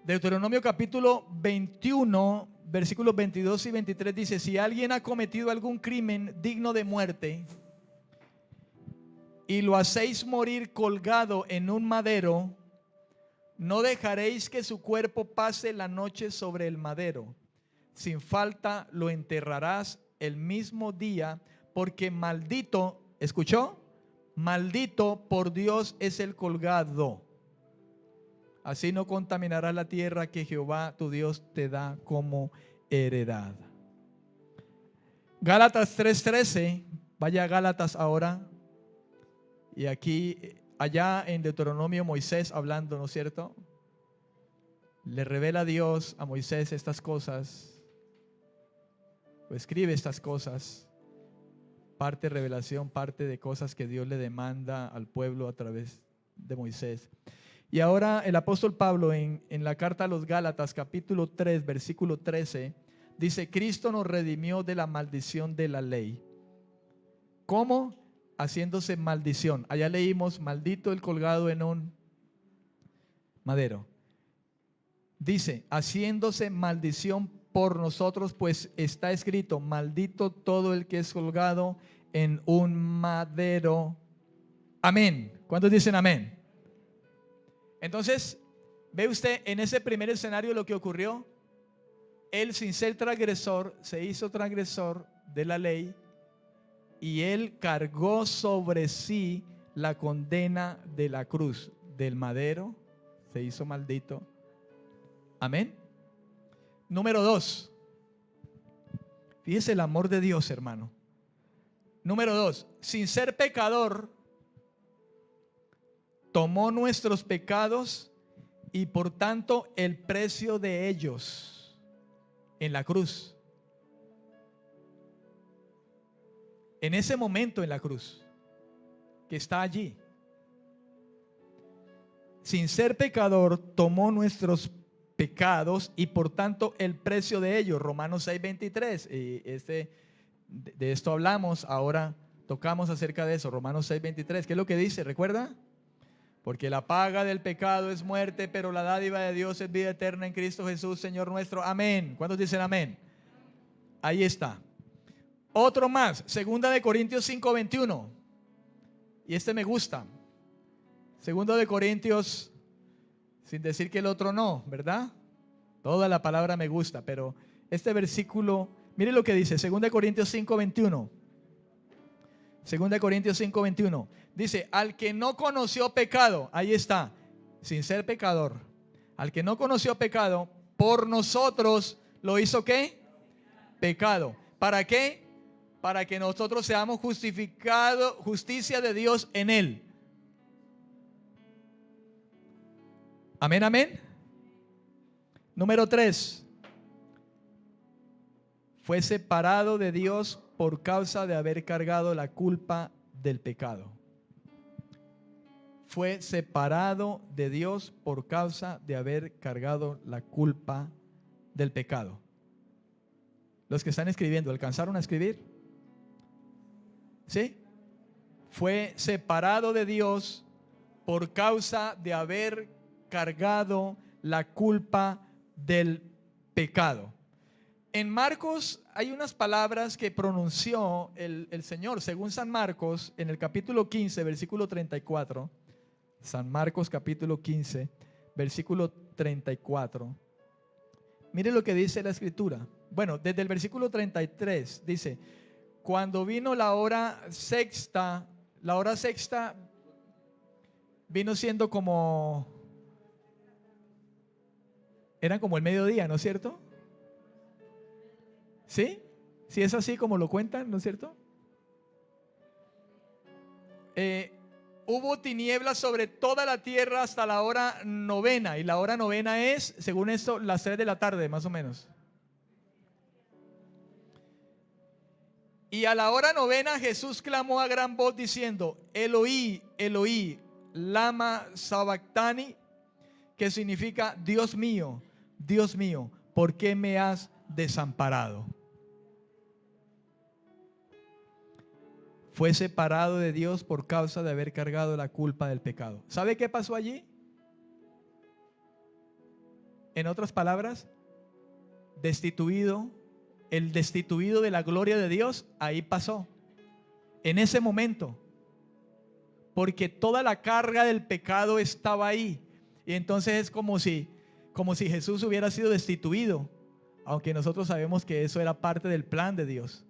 S1: Deuteronomio capítulo 21, versículos 22 y 23 dice, si alguien ha cometido algún crimen digno de muerte y lo hacéis morir colgado en un madero, no dejaréis que su cuerpo pase la noche sobre el madero. Sin falta lo enterrarás el mismo día, porque maldito, ¿escuchó? Maldito por Dios es el colgado. Así no contaminarás la tierra que Jehová tu Dios te da como heredad. Gálatas 3:13, vaya a Gálatas ahora. Y aquí, allá en Deuteronomio, Moisés hablando, ¿no es cierto? Le revela a Dios a Moisés estas cosas, o escribe estas cosas, parte revelación, parte de cosas que Dios le demanda al pueblo a través de Moisés. Y ahora el apóstol Pablo en la carta a los Gálatas capítulo 3 versículo 13 dice, Cristo nos redimió de la maldición de la ley. ¿Cómo? Haciéndose maldición. Allá leímos, maldito el colgado en un madero. Dice, haciéndose maldición por nosotros, pues está escrito, maldito todo el que es colgado en un madero. Amén. ¿Cuántos dicen amén? Entonces, ¿Ve usted en ese primer escenario lo que ocurrió? Él, sin ser transgresor, se hizo transgresor de la ley y él cargó sobre sí la condena de la cruz, del madero, se hizo maldito. Amén. Número 2. Fíjese el amor de Dios, hermano. Número 2. Sin ser pecador, tomó nuestros pecados y por tanto el precio de ellos en la cruz. En ese momento en la cruz, que está allí. Sin ser pecador, tomó nuestros pecados y por tanto el precio de ellos. Romanos 6:23. Y de esto hablamos, ahora tocamos acerca de eso. Romanos 6:23. ¿Qué es lo que dice? ¿Recuerda? Porque la paga del pecado es muerte, pero la dádiva de Dios es vida eterna en Cristo Jesús, Señor nuestro. Amén. ¿Cuántos dicen amén? Ahí está. Otro más, 2 Corintios 5:21. Y este me gusta. 2 Corintios, sin decir que el otro no, ¿verdad? Toda la palabra me gusta, pero este versículo, mire lo que dice, 2 Corintios 5:21. 2 Corintios 5:21. Dice, al que no conoció pecado, ahí está, sin ser pecador, al que no conoció pecado, por nosotros lo hizo ¿qué? Pecado. ¿Para qué? Para que nosotros seamos justificados, justicia de Dios en él. Amén, amén. Número 3. Fue separado de Dios por causa de haber cargado la culpa del pecado. Fue separado de Dios por causa de haber cargado la culpa del pecado. Los que están escribiendo, ¿alcanzaron a escribir? ¿Sí? Fue separado de Dios por causa de haber cargado la culpa del pecado. En Marcos hay unas palabras que pronunció el Señor, según San Marcos, en el capítulo 15, versículo 34. San Marcos capítulo 15, versículo 34. Mire lo que dice la escritura. Bueno, desde el versículo 33 dice, cuando vino la hora sexta vino siendo era como el mediodía, ¿no es cierto? ¿Sí? Si es así como lo cuentan, ¿no es cierto? Hubo tinieblas sobre toda la tierra hasta la hora novena. Y la hora novena es, según esto, las 3 de la tarde, más o menos. Y a la hora novena Jesús clamó a gran voz diciendo, Eloí, Eloí, lama sabactani, que significa, Dios mío, ¿por qué me has desamparado? Fue separado de Dios por causa de haber cargado la culpa del pecado. ¿Sabe qué pasó allí? En otras palabras, destituido, el destituido de la gloria de Dios, ahí pasó. En ese momento. Porque toda la carga del pecado estaba ahí. Y entonces es como si Jesús hubiera sido destituido. Aunque nosotros sabemos que eso era parte del plan de Dios.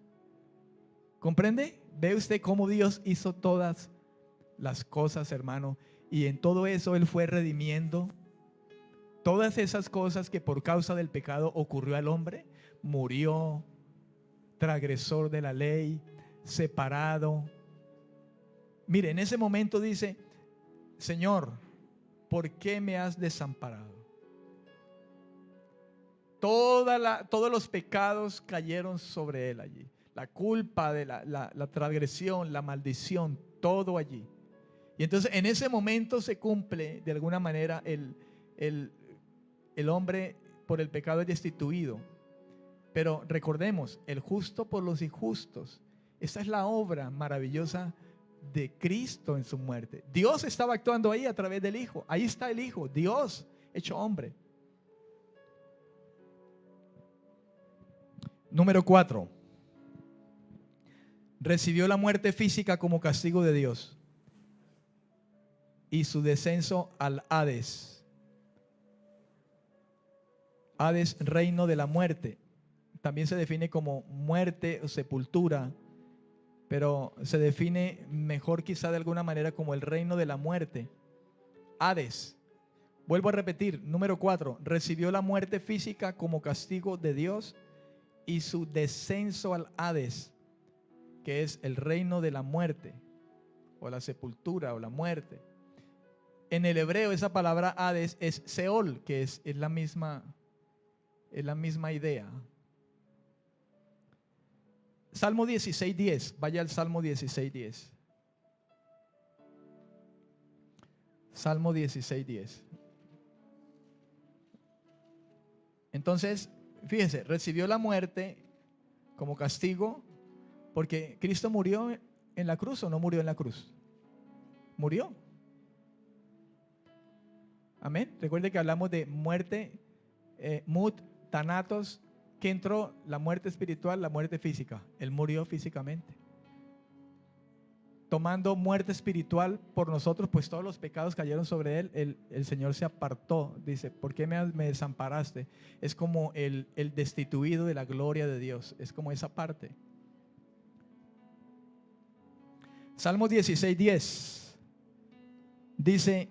S1: ¿Comprende? ¿Ve usted cómo Dios hizo todas las cosas, hermano? Y en todo eso Él fue redimiendo todas esas cosas que por causa del pecado ocurrió al hombre. Murió, transgresor de la ley, separado. Mire, en ese momento dice, Señor, ¿por qué me has desamparado? Todos los pecados cayeron sobre Él allí. La culpa de la transgresión, la maldición, todo allí. Y entonces en ese momento se cumple de alguna manera el hombre por el pecado es destituido. Pero recordemos, el justo por los injustos. Esa es la obra maravillosa de Cristo en su muerte. Dios estaba actuando ahí a través del Hijo. Ahí está el Hijo, Dios hecho hombre. Número 4. Recibió la muerte física como castigo de Dios y su descenso al Hades Hades, reino de la muerte. También se define como muerte o sepultura, pero se define mejor quizá de alguna manera como el reino de la muerte. Hades. Vuelvo a repetir, número 4, recibió la muerte física como castigo de Dios y su descenso al Hades, que es el reino de la muerte, o la sepultura, o la muerte. En el hebreo esa palabra Hades es Seol, que es la misma idea. Salmo 16:10, vaya al Salmo 16:10. Salmo 16:10. Entonces, fíjese, recibió la muerte como castigo porque Cristo murió en la cruz, ¿o no murió en la cruz? Murió. Amén. Recuerde que hablamos de muerte, mut, thanatos, que entró la muerte espiritual, la muerte física. Él murió físicamente, tomando muerte espiritual por nosotros, pues todos los pecados cayeron sobre él. El Señor se apartó. Dice, ¿por qué me desamparaste? Es como el destituido de la gloria de Dios. Es como esa parte. Salmo 16:10 dice,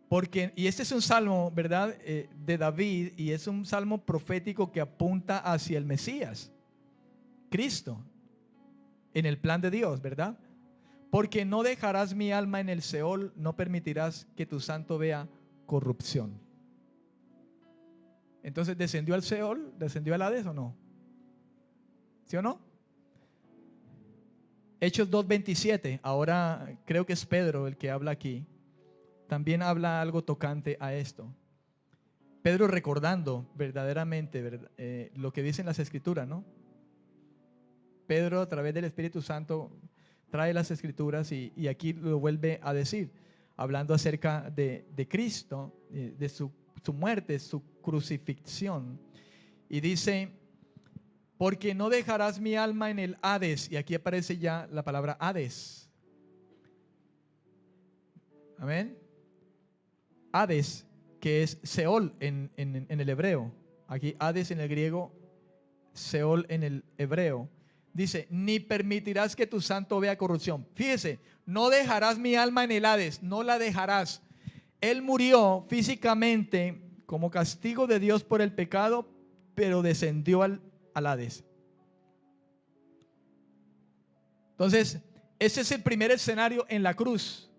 S1: porque, y este es un salmo, ¿verdad? De David, y es un salmo profético que apunta hacia el Mesías, Cristo, en el plan de Dios, ¿verdad? Porque no dejarás mi alma en el Seol, no permitirás que tu santo vea corrupción. Entonces, ¿descendió al Seol? ¿Descendió al Hades o no? ¿Sí o no? Hechos 2:27, ahora creo que es Pedro el que habla aquí. También habla algo tocante a esto. Pedro recordando verdaderamente lo que dicen las Escrituras, ¿no? Pedro a través del Espíritu Santo trae las Escrituras y aquí lo vuelve a decir, hablando acerca de Cristo, de su muerte, su crucifixión. Y dice, porque no dejarás mi alma en el Hades. Y aquí aparece ya la palabra Hades. Amén. Hades, que es Seol en el hebreo. Aquí Hades en el griego, Seol en el hebreo. Dice, ni permitirás que tu santo vea corrupción. Fíjese, no dejarás mi alma en el Hades, no la dejarás. Él murió físicamente como castigo de Dios por el pecado, pero descendió al Hades. Entonces, ese es el primer escenario en la cruz,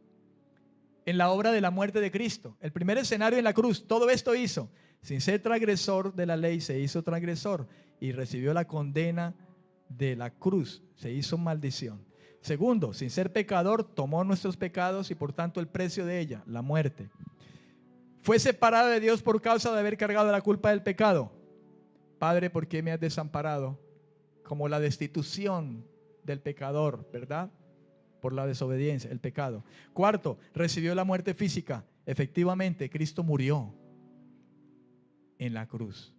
S1: en la obra de la muerte de Cristo. El primer escenario en la cruz, todo esto hizo. Sin ser transgresor de la ley, se hizo transgresor y recibió la condena de la cruz, se hizo maldición. Segundo, sin ser pecador, tomó nuestros pecados y por tanto el precio de ella, la muerte. Fue separado de Dios por causa de haber cargado la culpa del pecado. Padre, ¿por qué me has desamparado? Como la destitución del pecador, ¿verdad? Por la desobediencia, el pecado. Cuarto, recibió la muerte física. Efectivamente, Cristo murió en la cruz.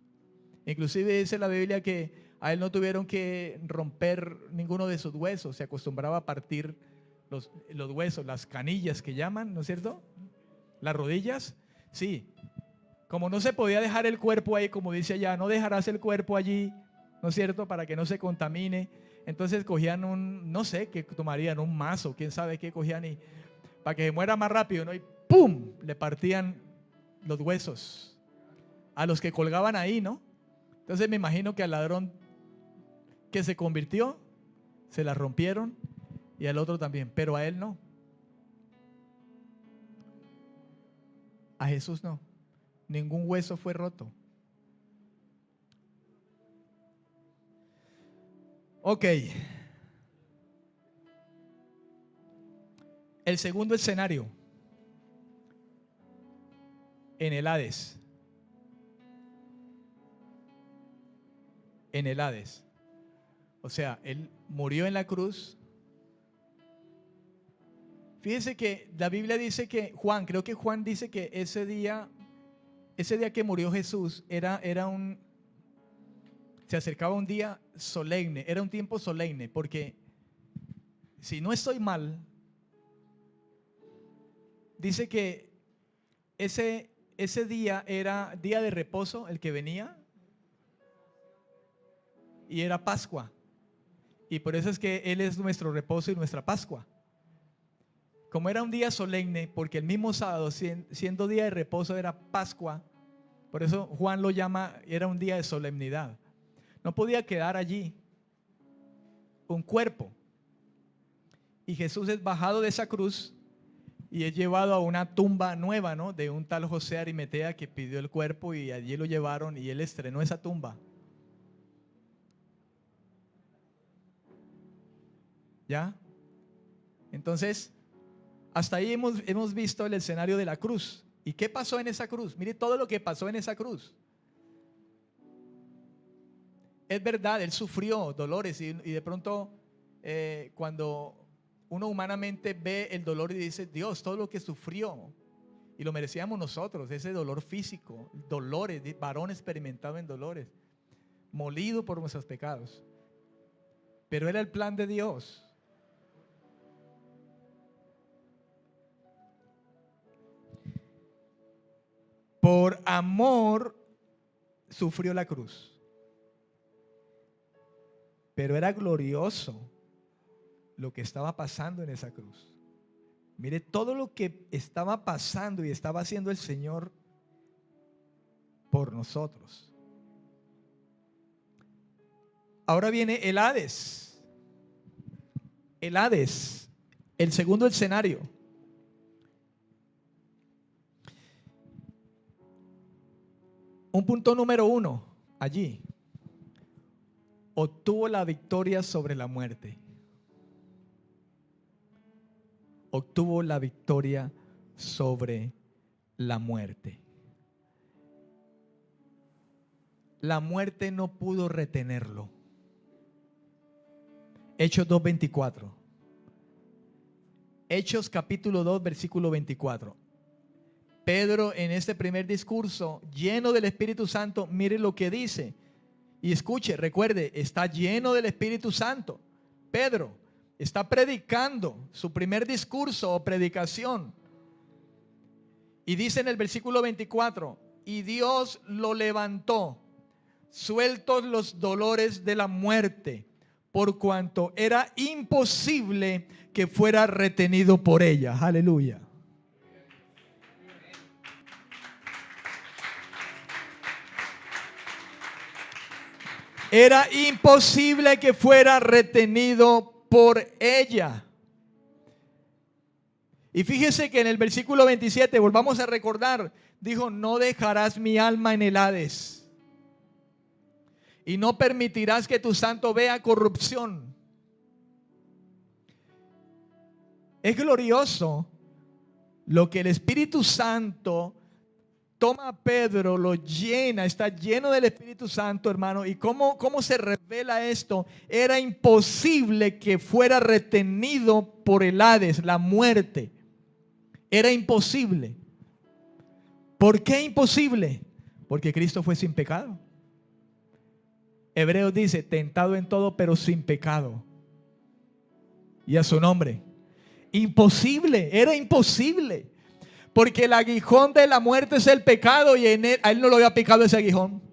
S1: Inclusive dice la Biblia que a él no tuvieron que romper ninguno de sus huesos. Se acostumbraba a partir los huesos, las canillas que llaman, ¿no es cierto? Las rodillas, sí. Como no se podía dejar el cuerpo ahí, como dice allá, no dejarás el cuerpo allí, ¿no es cierto? Para que no se contamine. Entonces cogían no sé qué tomarían, un mazo, quién sabe qué cogían, y para que se muera más rápido, ¿no? Y ¡pum! Le partían los huesos a los que colgaban ahí, ¿no? Entonces me imagino que al ladrón que se convirtió, se la rompieron, y al otro también, pero a él no. A Jesús no. Ningún hueso fue roto. Ok. El segundo escenario, en el Hades. En el Hades. O sea, él murió en la cruz. Fíjense que la Biblia dice que creo que Juan dice que ese día que murió Jesús se acercaba un día solemne, era un tiempo solemne, porque si no estoy mal, dice que ese día era día de reposo, el que venía, y era Pascua. Y por eso es que Él es nuestro reposo y nuestra Pascua. Como era un día solemne, porque el mismo sábado, siendo día de reposo, era Pascua. Por eso Juan lo llama, era un día de solemnidad. No podía quedar allí un cuerpo. Y Jesús es bajado de esa cruz y es llevado a una tumba nueva, ¿no? De un tal José Arimatea que pidió el cuerpo y allí lo llevaron y él estrenó esa tumba. ¿Ya? Entonces, hasta ahí hemos visto el escenario de la cruz. ¿Y qué pasó en esa cruz? Mire todo lo que pasó en esa cruz. Es verdad, Él sufrió dolores y de pronto cuando uno humanamente ve el dolor y dice, Dios, todo lo que sufrió y lo merecíamos nosotros, ese dolor físico, dolores, varón experimentado en dolores, molido por nuestros pecados. Pero era el plan de Dios. Por amor sufrió la cruz. Pero era glorioso lo que estaba pasando en esa cruz. Mire todo lo que estaba pasando y estaba haciendo el Señor por nosotros. Ahora viene el Hades. El Hades, el segundo escenario. Un punto número 1, allí. Obtuvo la victoria sobre la muerte. Obtuvo la victoria sobre la muerte. La muerte no pudo retenerlo. Hechos 2:24. Hechos capítulo 2, versículo 24. Pedro en este primer discurso, lleno del Espíritu Santo, mire lo que dice. Y escuche, recuerde, está lleno del Espíritu Santo. Pedro está predicando su primer discurso o predicación. Y dice en el versículo 24, y Dios lo levantó, sueltos los dolores de la muerte, por cuanto era imposible que fuera retenido por ella. Aleluya. Era imposible que fuera retenido por ella. Y fíjese que en el versículo 27, volvamos a recordar, dijo, no dejarás mi alma en el Hades, y no permitirás que tu santo vea corrupción. Es glorioso lo que el Espíritu Santo toma a Pedro, lo llena, está lleno del Espíritu Santo, hermano. ¿Y cómo se revela esto? Era imposible que fuera retenido por el Hades, la muerte. Era imposible. ¿Por qué imposible? Porque Cristo fue sin pecado. Hebreos dice, tentado en todo, pero sin pecado. Y a su nombre. Imposible, era imposible. Porque el aguijón de la muerte es el pecado y a él no lo había picado ese aguijón.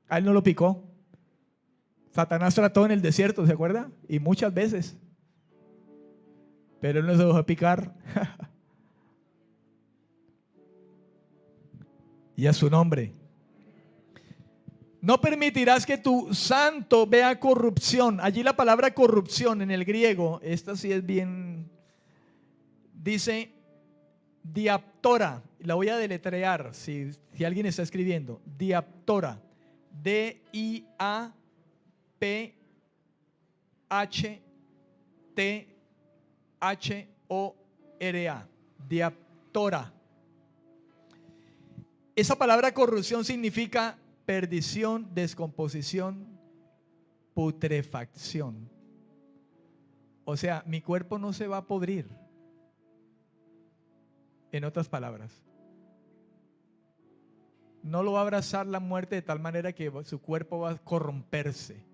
S1: A él no lo picó. Satanás trató en el desierto, ¿se acuerda? Y muchas veces. Pero él no se dejó picar. Y a su nombre. No permitirás que tu santo vea corrupción. Allí la palabra corrupción en el griego, esta sí es bien, dice diaptora. La voy a deletrear si alguien está escribiendo. Diaptora. D-I-A-P-H-T-H-O-R-A. Diaptora. Esa palabra corrupción significa perdición, descomposición, putrefacción. O sea, mi cuerpo no se va a podrir. En otras palabras, no lo va a abrazar la muerte de tal manera que su cuerpo va a corromperse.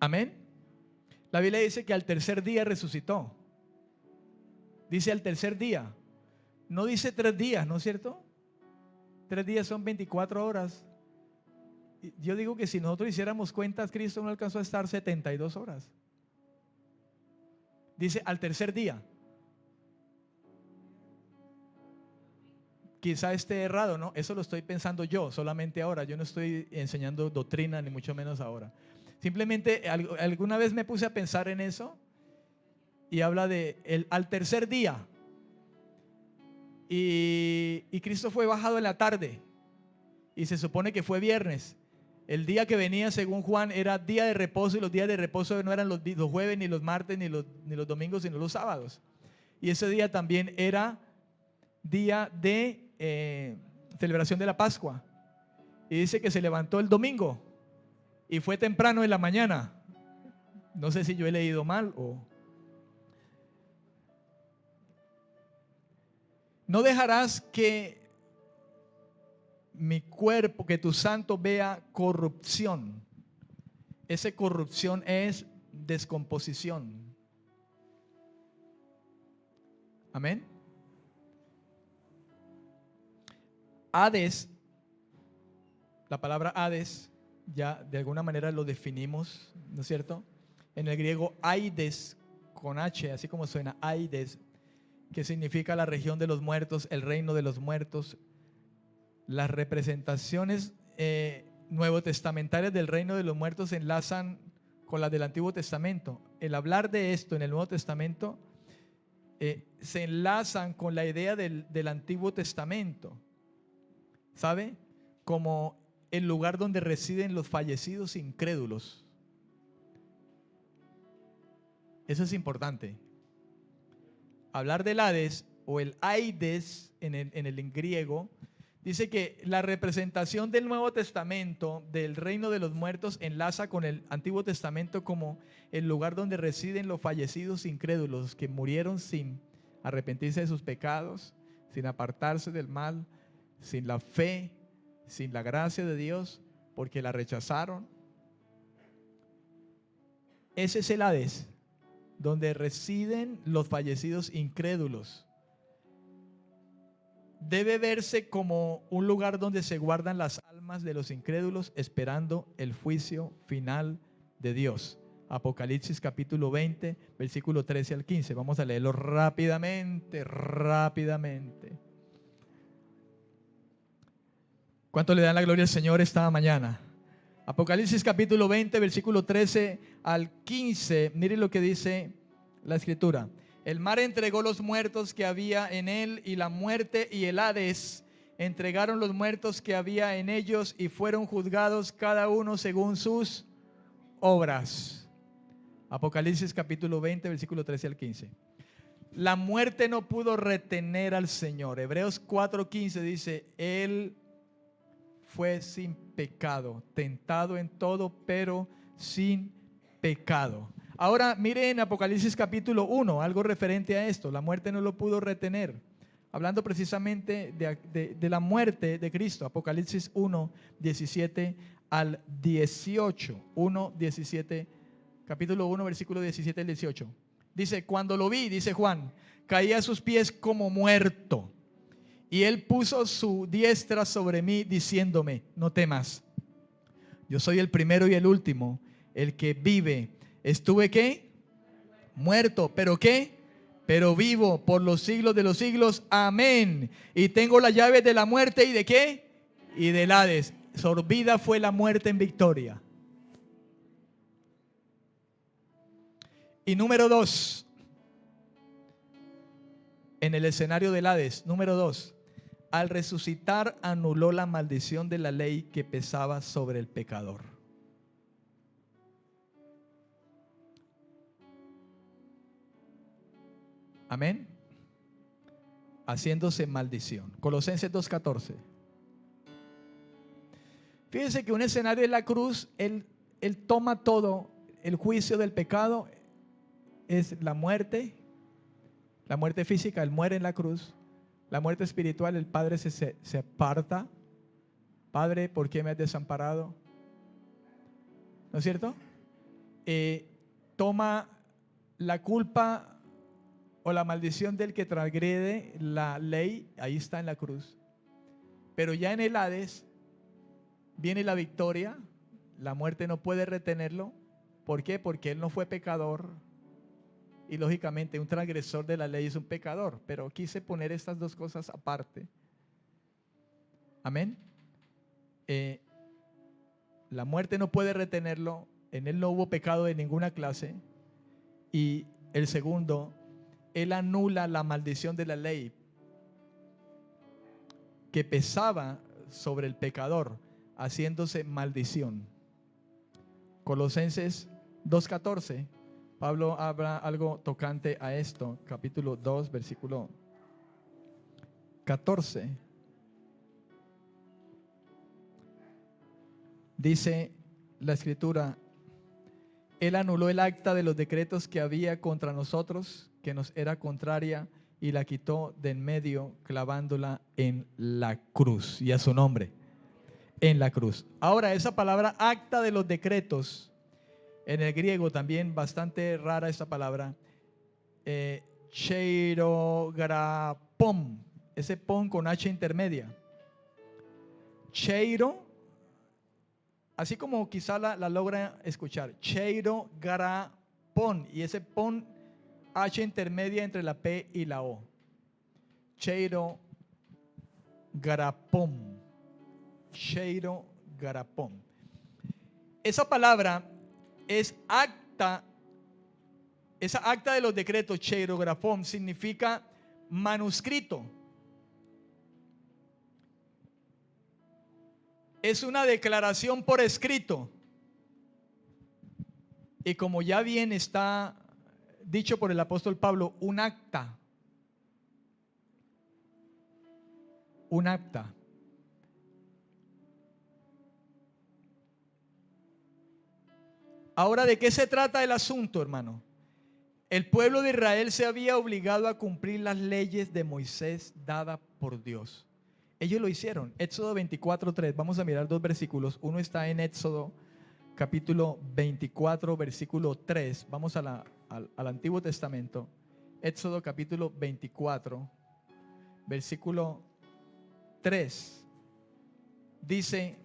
S1: Amén. La Biblia dice que al tercer día resucitó. Dice al tercer día. No dice 3 días, ¿no es cierto? 3 días son 24 horas. Yo digo que si nosotros hiciéramos cuentas, Cristo no alcanzó a estar 72 horas. Dice al tercer día. Quizá esté errado, ¿no? Eso lo estoy pensando yo solamente ahora. Yo no estoy enseñando doctrina, ni mucho menos ahora. Simplemente alguna vez me puse a pensar en eso y habla de al tercer día. Y Cristo fue bajado en la tarde y se supone que fue viernes. El día que venía, según Juan, era día de reposo, y los días de reposo no eran los jueves, ni los martes, ni los domingos, sino los sábados. Y ese día también era día de celebración de la Pascua. Y dice que se levantó el domingo y fue temprano en la mañana. No sé si yo he leído mal o... No dejarás que mi cuerpo, que tu santo vea corrupción. Esa corrupción es descomposición. Amén. Hades, la palabra Hades, ya de alguna manera lo definimos, ¿no es cierto? En el griego Aides, con H, así como suena, Aides, que significa la región de los muertos, el reino de los muertos. Las representaciones nuevo testamentarias del reino de los muertos se enlazan con las del Antiguo Testamento. El hablar de esto en el Nuevo Testamento se enlazan con la idea del Antiguo Testamento, ¿sabe? Como el lugar donde residen los fallecidos incrédulos. Eso es importante. Hablar del Hades o el Aides en el griego dice que la representación del Nuevo Testamento del reino de los muertos enlaza con el Antiguo Testamento como el lugar donde residen los fallecidos incrédulos que murieron sin arrepentirse de sus pecados, sin apartarse del mal, sin la fe, sin la gracia de Dios, porque la rechazaron. Ese es el Hades, donde residen los fallecidos incrédulos. Debe verse como un lugar donde se guardan las almas de los incrédulos esperando el juicio final de Dios. Apocalipsis capítulo 20, versículo 13 al 15. Vamos a leerlo rápidamente. ¿Cuánto le dan la gloria al Señor esta mañana? Apocalipsis capítulo 20, versículo 13 al 15. Mire lo que dice la escritura. El mar entregó los muertos que había en él, y la muerte y el Hades entregaron los muertos que había en ellos, y fueron juzgados cada uno según sus obras. Apocalipsis capítulo 20, versículo 13 al 15. La muerte no pudo retener al Señor. Hebreos 4:15 dice, Él fue sin pecado, tentado en todo, pero sin pecado. Ahora mire en Apocalipsis capítulo 1, algo referente a esto. La muerte no lo pudo retener. Hablando precisamente de la muerte de Cristo. Apocalipsis 1, 17 al 18. 1, 17, capítulo 1, versículo 17 al 18. Dice, cuando lo vi, dice Juan, caí a sus pies como muerto. Y él puso su diestra sobre mí, diciéndome, no temas. Yo soy el primero y el último, el que vive. Estuve ¿qué? Muerto, pero ¿qué? Pero vivo por los siglos de los siglos. Amén. Y tengo la llave de la muerte y ¿de qué? Y del Hades. Sorbida fue la muerte en victoria. Y número 2, en el escenario del Hades, número 2, al resucitar anuló la maldición de la ley que pesaba sobre el pecador. Amén. Haciéndose maldición. Colosenses 2:14. Fíjense que un escenario de la cruz, él toma todo. El juicio del pecado es la muerte física, Él muere en la cruz. La muerte espiritual, el Padre se aparta. Padre, ¿por qué me has desamparado? ¿No es cierto? toma la culpa o la maldición del que transgrede la ley, ahí está en la cruz. Pero ya en el Hades viene la victoria, la muerte no puede retenerlo. ¿Por qué? Porque él no fue pecador y lógicamente un transgresor de la ley es un pecador, pero quise poner estas dos cosas aparte. Amén. La muerte no puede retenerlo, en él no hubo pecado de ninguna clase. Y el segundo, él anula la maldición de la ley que pesaba sobre el pecador, haciéndose maldición. Colosenses 2:14, Pablo habla algo tocante a esto, capítulo 2, versículo 14. Dice la escritura: Él anuló el acta de los decretos que había contra nosotros, que nos era contraria, y la quitó de en medio, clavándola en la cruz. Y a su nombre, en la cruz. Ahora, esa palabra acta de los decretos, en el griego también bastante rara esa palabra, cheirograpom, ese pon con H intermedia. Cheiro, así como quizá la logra escuchar, cheirograpon, y ese pon H intermedia entre la P y la O. Cheirograpom. Cheirograpom. Esa palabra es acta. Esa acta de los decretos, cheirograpom, significa manuscrito. Es una declaración por escrito. Y como ya bien está dicho por el apóstol Pablo, un acta. Un acta. Ahora, ¿de qué se trata el asunto, hermano? El pueblo de Israel se había obligado a cumplir las leyes de Moisés dadas por Dios. Ellos lo hicieron. Éxodo 24:3. Vamos a mirar dos versículos. Uno está en Éxodo capítulo 24, versículo 3. Vamos al Antiguo Testamento. Éxodo capítulo 24, versículo 3. Dice: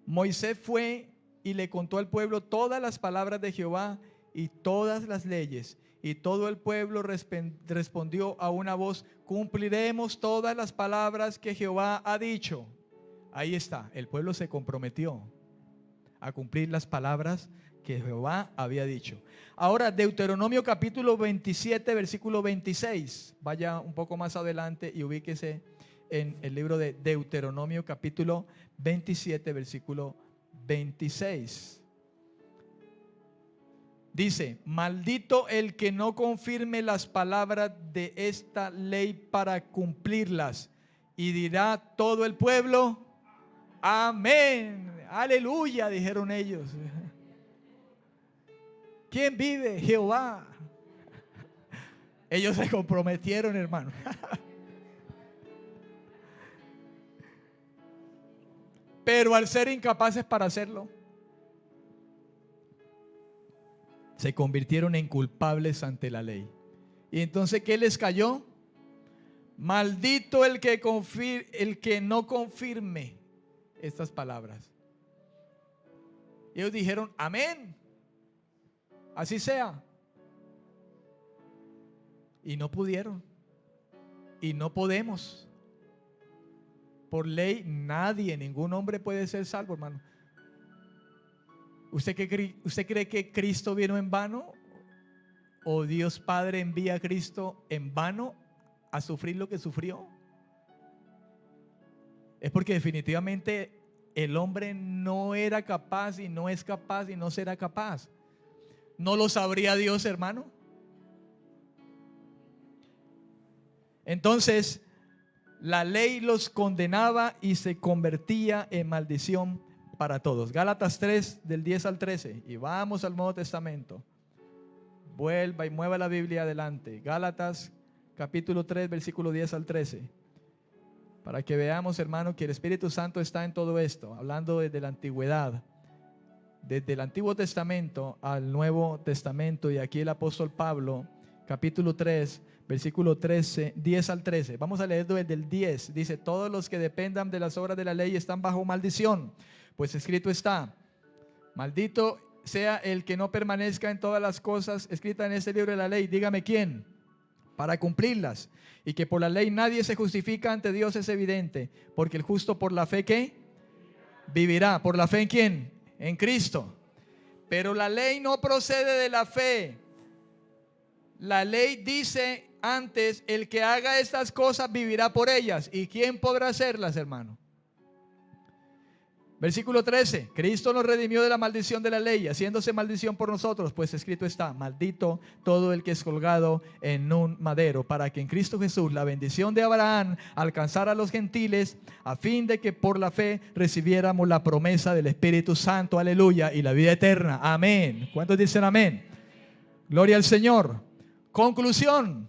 S1: Moisés fue y le contó al pueblo todas las palabras de Jehová y todas las leyes. Y todo el pueblo respondió a una voz: cumpliremos todas las palabras que Jehová ha dicho. Ahí está, el pueblo se comprometió a cumplir las palabras que Jehová había dicho. Ahora, Deuteronomio capítulo 27, versículo 26. Vaya un poco más adelante y ubíquese en el libro de Deuteronomio capítulo 27, versículo 26. Dice: maldito el que no confirme las palabras de esta ley para cumplirlas. Y dirá todo el pueblo: amén, aleluya, dijeron ellos. ¿Quién vive? Jehová. Ellos se comprometieron, hermano. Pero al ser incapaces para hacerlo, se convirtieron en culpables ante la ley. Y entonces, ¿qué les cayó? Maldito el que no confirme estas palabras. Ellos dijeron: amén, así sea. Y no pudieron. Y no podemos. Por ley, nadie, ningún hombre puede ser salvo, hermano. ¿Usted cree que Cristo vino en vano? ¿O Dios Padre envía a Cristo en vano a sufrir lo que sufrió? Es porque definitivamente el hombre no era capaz y no es capaz y no será capaz. ¿No lo sabría Dios, hermano? Entonces, la ley los condenaba y se convertía en maldición para todos. Gálatas 3, del 10 al 13. Y vamos al Nuevo Testamento. Vuelva y mueva la Biblia adelante. Gálatas capítulo 3, versículo 10 al 13. Para que veamos, hermano, que el Espíritu Santo está en todo esto. Hablando desde la antigüedad. desde el Antiguo Testamento al Nuevo Testamento, y aquí el apóstol Pablo, capítulo 3, versículo 13, 10 al 13. Vamos a leer desde el 10. Dice: todos los que dependan de las obras de la ley están bajo maldición, pues escrito está: maldito sea el que no permanezca en todas las cosas escritas en este libro de la ley. Dígame quién, para cumplirlas. Y que por la ley nadie se justifica ante Dios es evidente, porque el justo por la fe, ¿qué? Vivirá. ¿Por la fe en quién? En Cristo. Pero la ley no procede de la fe. La ley dice antes: el que haga estas cosas vivirá por ellas. ¿Y quién podrá hacerlas, hermano? Versículo 13: Cristo nos redimió de la maldición de la ley, haciéndose maldición por nosotros, pues escrito está: maldito todo el que es colgado en un madero, para que en Cristo Jesús la bendición de Abraham alcanzara a los gentiles, a fin de que por la fe recibiéramos la promesa del Espíritu Santo, aleluya, y la vida eterna, amén. ¿Cuántos dicen amén? Gloria al Señor. Conclusión,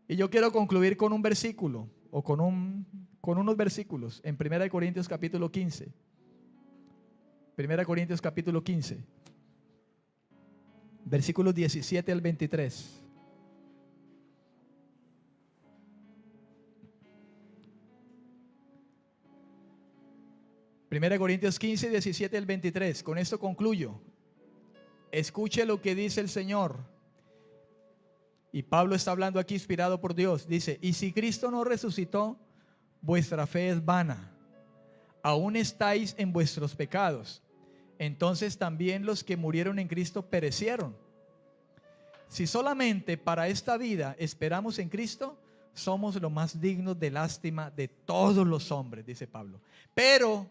S1: y yo quiero concluir con un versículo, o con unos versículos en 1 Corintios capítulo 15. 1 Corintios capítulo 15, versículos 17 al 23. Primera Corintios 15, 17 al 23. Con esto concluyo. Escuche lo que dice el Señor. Y Pablo está hablando aquí inspirado por Dios. Dice: y si Cristo no resucitó, vuestra fe es vana. Aún estáis en vuestros pecados. Entonces también los que murieron en Cristo perecieron. Si solamente para esta vida esperamos en Cristo, somos los más dignos de lástima de todos los hombres, dice Pablo. Pero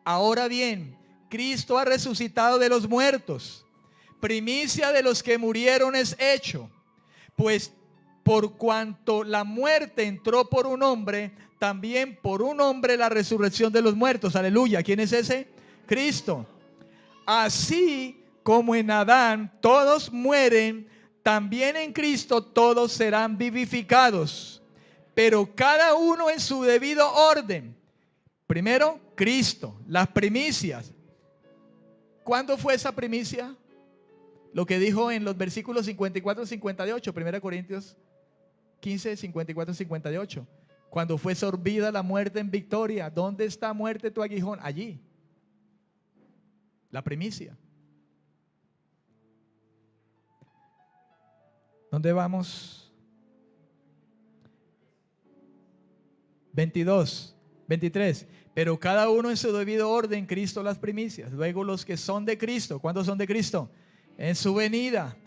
S1: ahora bien, Cristo ha resucitado de los muertos, primicia de los que murieron es hecho. Pues por cuanto la muerte entró por un hombre, también por un hombre la resurrección de los muertos. Aleluya. ¿Quién es ese? Cristo. Así como en Adán todos mueren, también en Cristo todos serán vivificados, pero cada uno en su debido orden. Primero, Cristo, las primicias. ¿Cuándo fue esa primicia? Lo que dijo en los versículos 54 y 58, 1 Corintios 15, 54 y 58. Cuando fue sorbida la muerte en victoria. ¿Dónde está, muerte, tu aguijón? Allí. La primicia. ¿Dónde vamos? 22, 23. Pero cada uno en su debido orden, Cristo las primicias. Luego los que son de Cristo. ¿Cuándo son de Cristo? En su venida.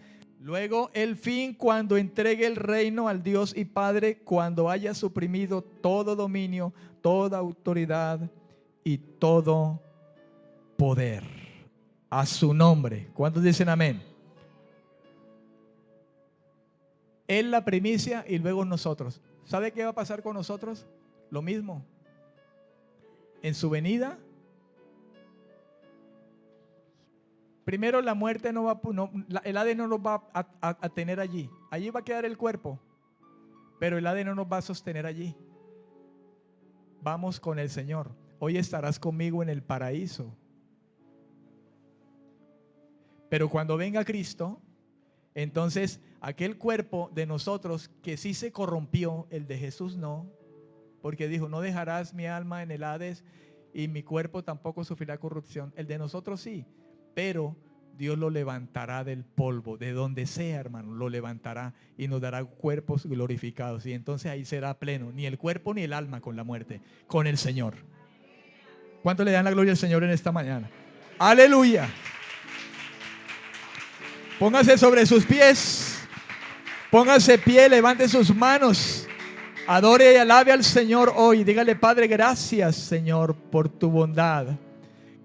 S1: Luego el fin, cuando entregue el reino al Dios y Padre, cuando haya suprimido todo dominio, toda autoridad y todo poder. A su nombre. ¿Cuántos dicen amén? Él la primicia y luego nosotros. ¿Sabe qué va a pasar con nosotros? Lo mismo. En su venida, primero la muerte no va, el ADN no nos va a tener allí. Allí va a quedar el cuerpo, pero el ADN no nos va a sostener allí. Vamos con el Señor. Hoy estarás conmigo en el paraíso. Pero cuando venga Cristo, entonces aquel cuerpo de nosotros que sí se corrompió, el de Jesús no, porque dijo: no dejarás mi alma en el Hades y mi cuerpo tampoco sufrirá corrupción. El de nosotros sí, pero Dios lo levantará del polvo, de donde sea, hermano, lo levantará y nos dará cuerpos glorificados. Y entonces ahí será pleno, ni el cuerpo ni el alma con la muerte, con el Señor. ¿Cuánto le dan la gloria al Señor en esta mañana? Aleluya. Póngase sobre sus pies, póngase pie, levante sus manos, adore y alabe al Señor hoy. Dígale: Padre, gracias, Señor, por tu bondad.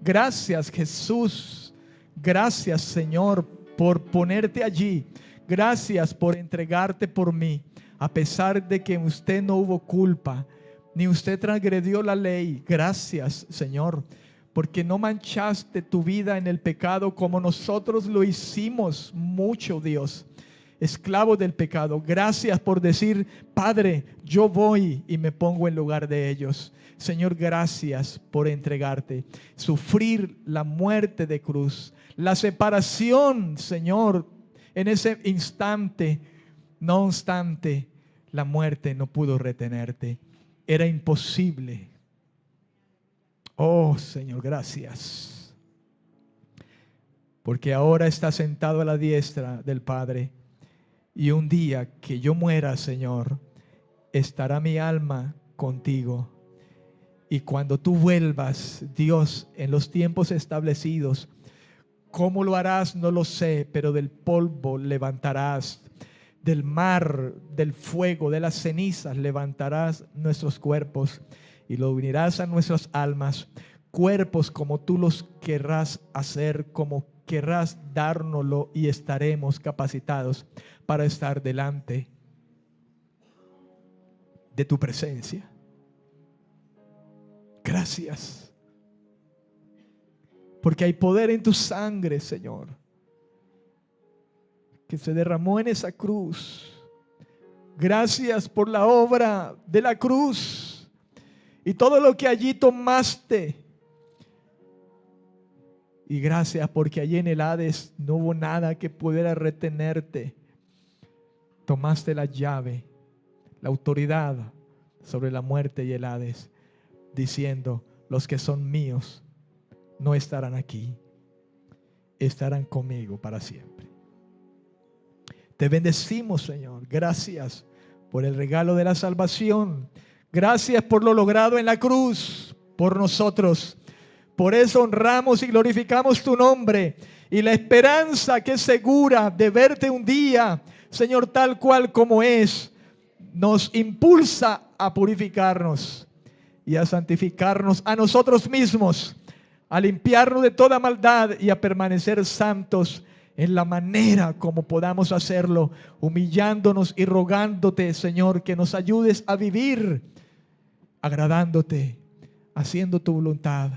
S1: Gracias, Jesús. Gracias, Señor, por ponerte allí. Gracias por entregarte por mí, a pesar de que usted no hubo culpa, ni usted transgredió la ley. Gracias, Señor, porque no manchaste tu vida en el pecado como nosotros lo hicimos mucho, Dios, esclavos del pecado. Gracias por decir: Padre, yo voy y me pongo en lugar de ellos. Señor, gracias por entregarte, sufrir la muerte de cruz, la separación, Señor, en ese instante. No obstante, la muerte no pudo retenerte. Era imposible. Oh, Señor, gracias. Porque ahora está sentado a la diestra del Padre. Y un día que yo muera, Señor, estará mi alma contigo. Y cuando tú vuelvas, Dios, en los tiempos establecidos, ¿cómo lo harás? No lo sé, pero del polvo levantarás, del mar, del fuego, de las cenizas levantarás nuestros cuerpos y lo unirás a nuestras almas, cuerpos como tú los querrás hacer, como querrás dárnoslo, y estaremos capacitados para estar delante de tu presencia. Gracias, porque hay poder en tu sangre, Señor, que se derramó en esa cruz. Gracias por la obra de la cruz y todo lo que allí tomaste. Y gracias porque allí en el Hades no hubo nada que pudiera retenerte. Tomaste la llave, la autoridad sobre la muerte y el Hades, diciendo: los que son míos no estarán aquí, estarán conmigo para siempre. Te bendecimos, Señor. Gracias por el regalo de la salvación. Gracias por lo logrado en la cruz por nosotros. Por eso honramos y glorificamos tu nombre, y la esperanza que es segura de verte un día, Señor, tal cual como es, nos impulsa a purificarnos y a santificarnos a nosotros mismos, a limpiarnos de toda maldad y a permanecer santos en la manera como podamos hacerlo, humillándonos y rogándote, Señor, que nos ayudes a vivir agradándote, haciendo tu voluntad,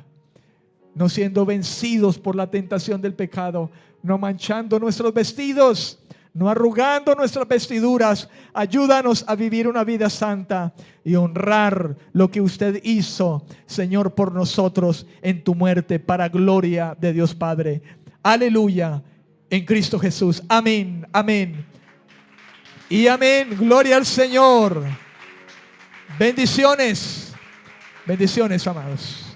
S1: no siendo vencidos por la tentación del pecado, no manchando nuestros vestidos, no arrugando nuestras vestiduras. Ayúdanos a vivir una vida santa y honrar lo que usted hizo, Señor, por nosotros en tu muerte, para gloria de Dios Padre. Aleluya, en Cristo Jesús. Amén, amén y amén. Gloria al Señor. Bendiciones, bendiciones, amados.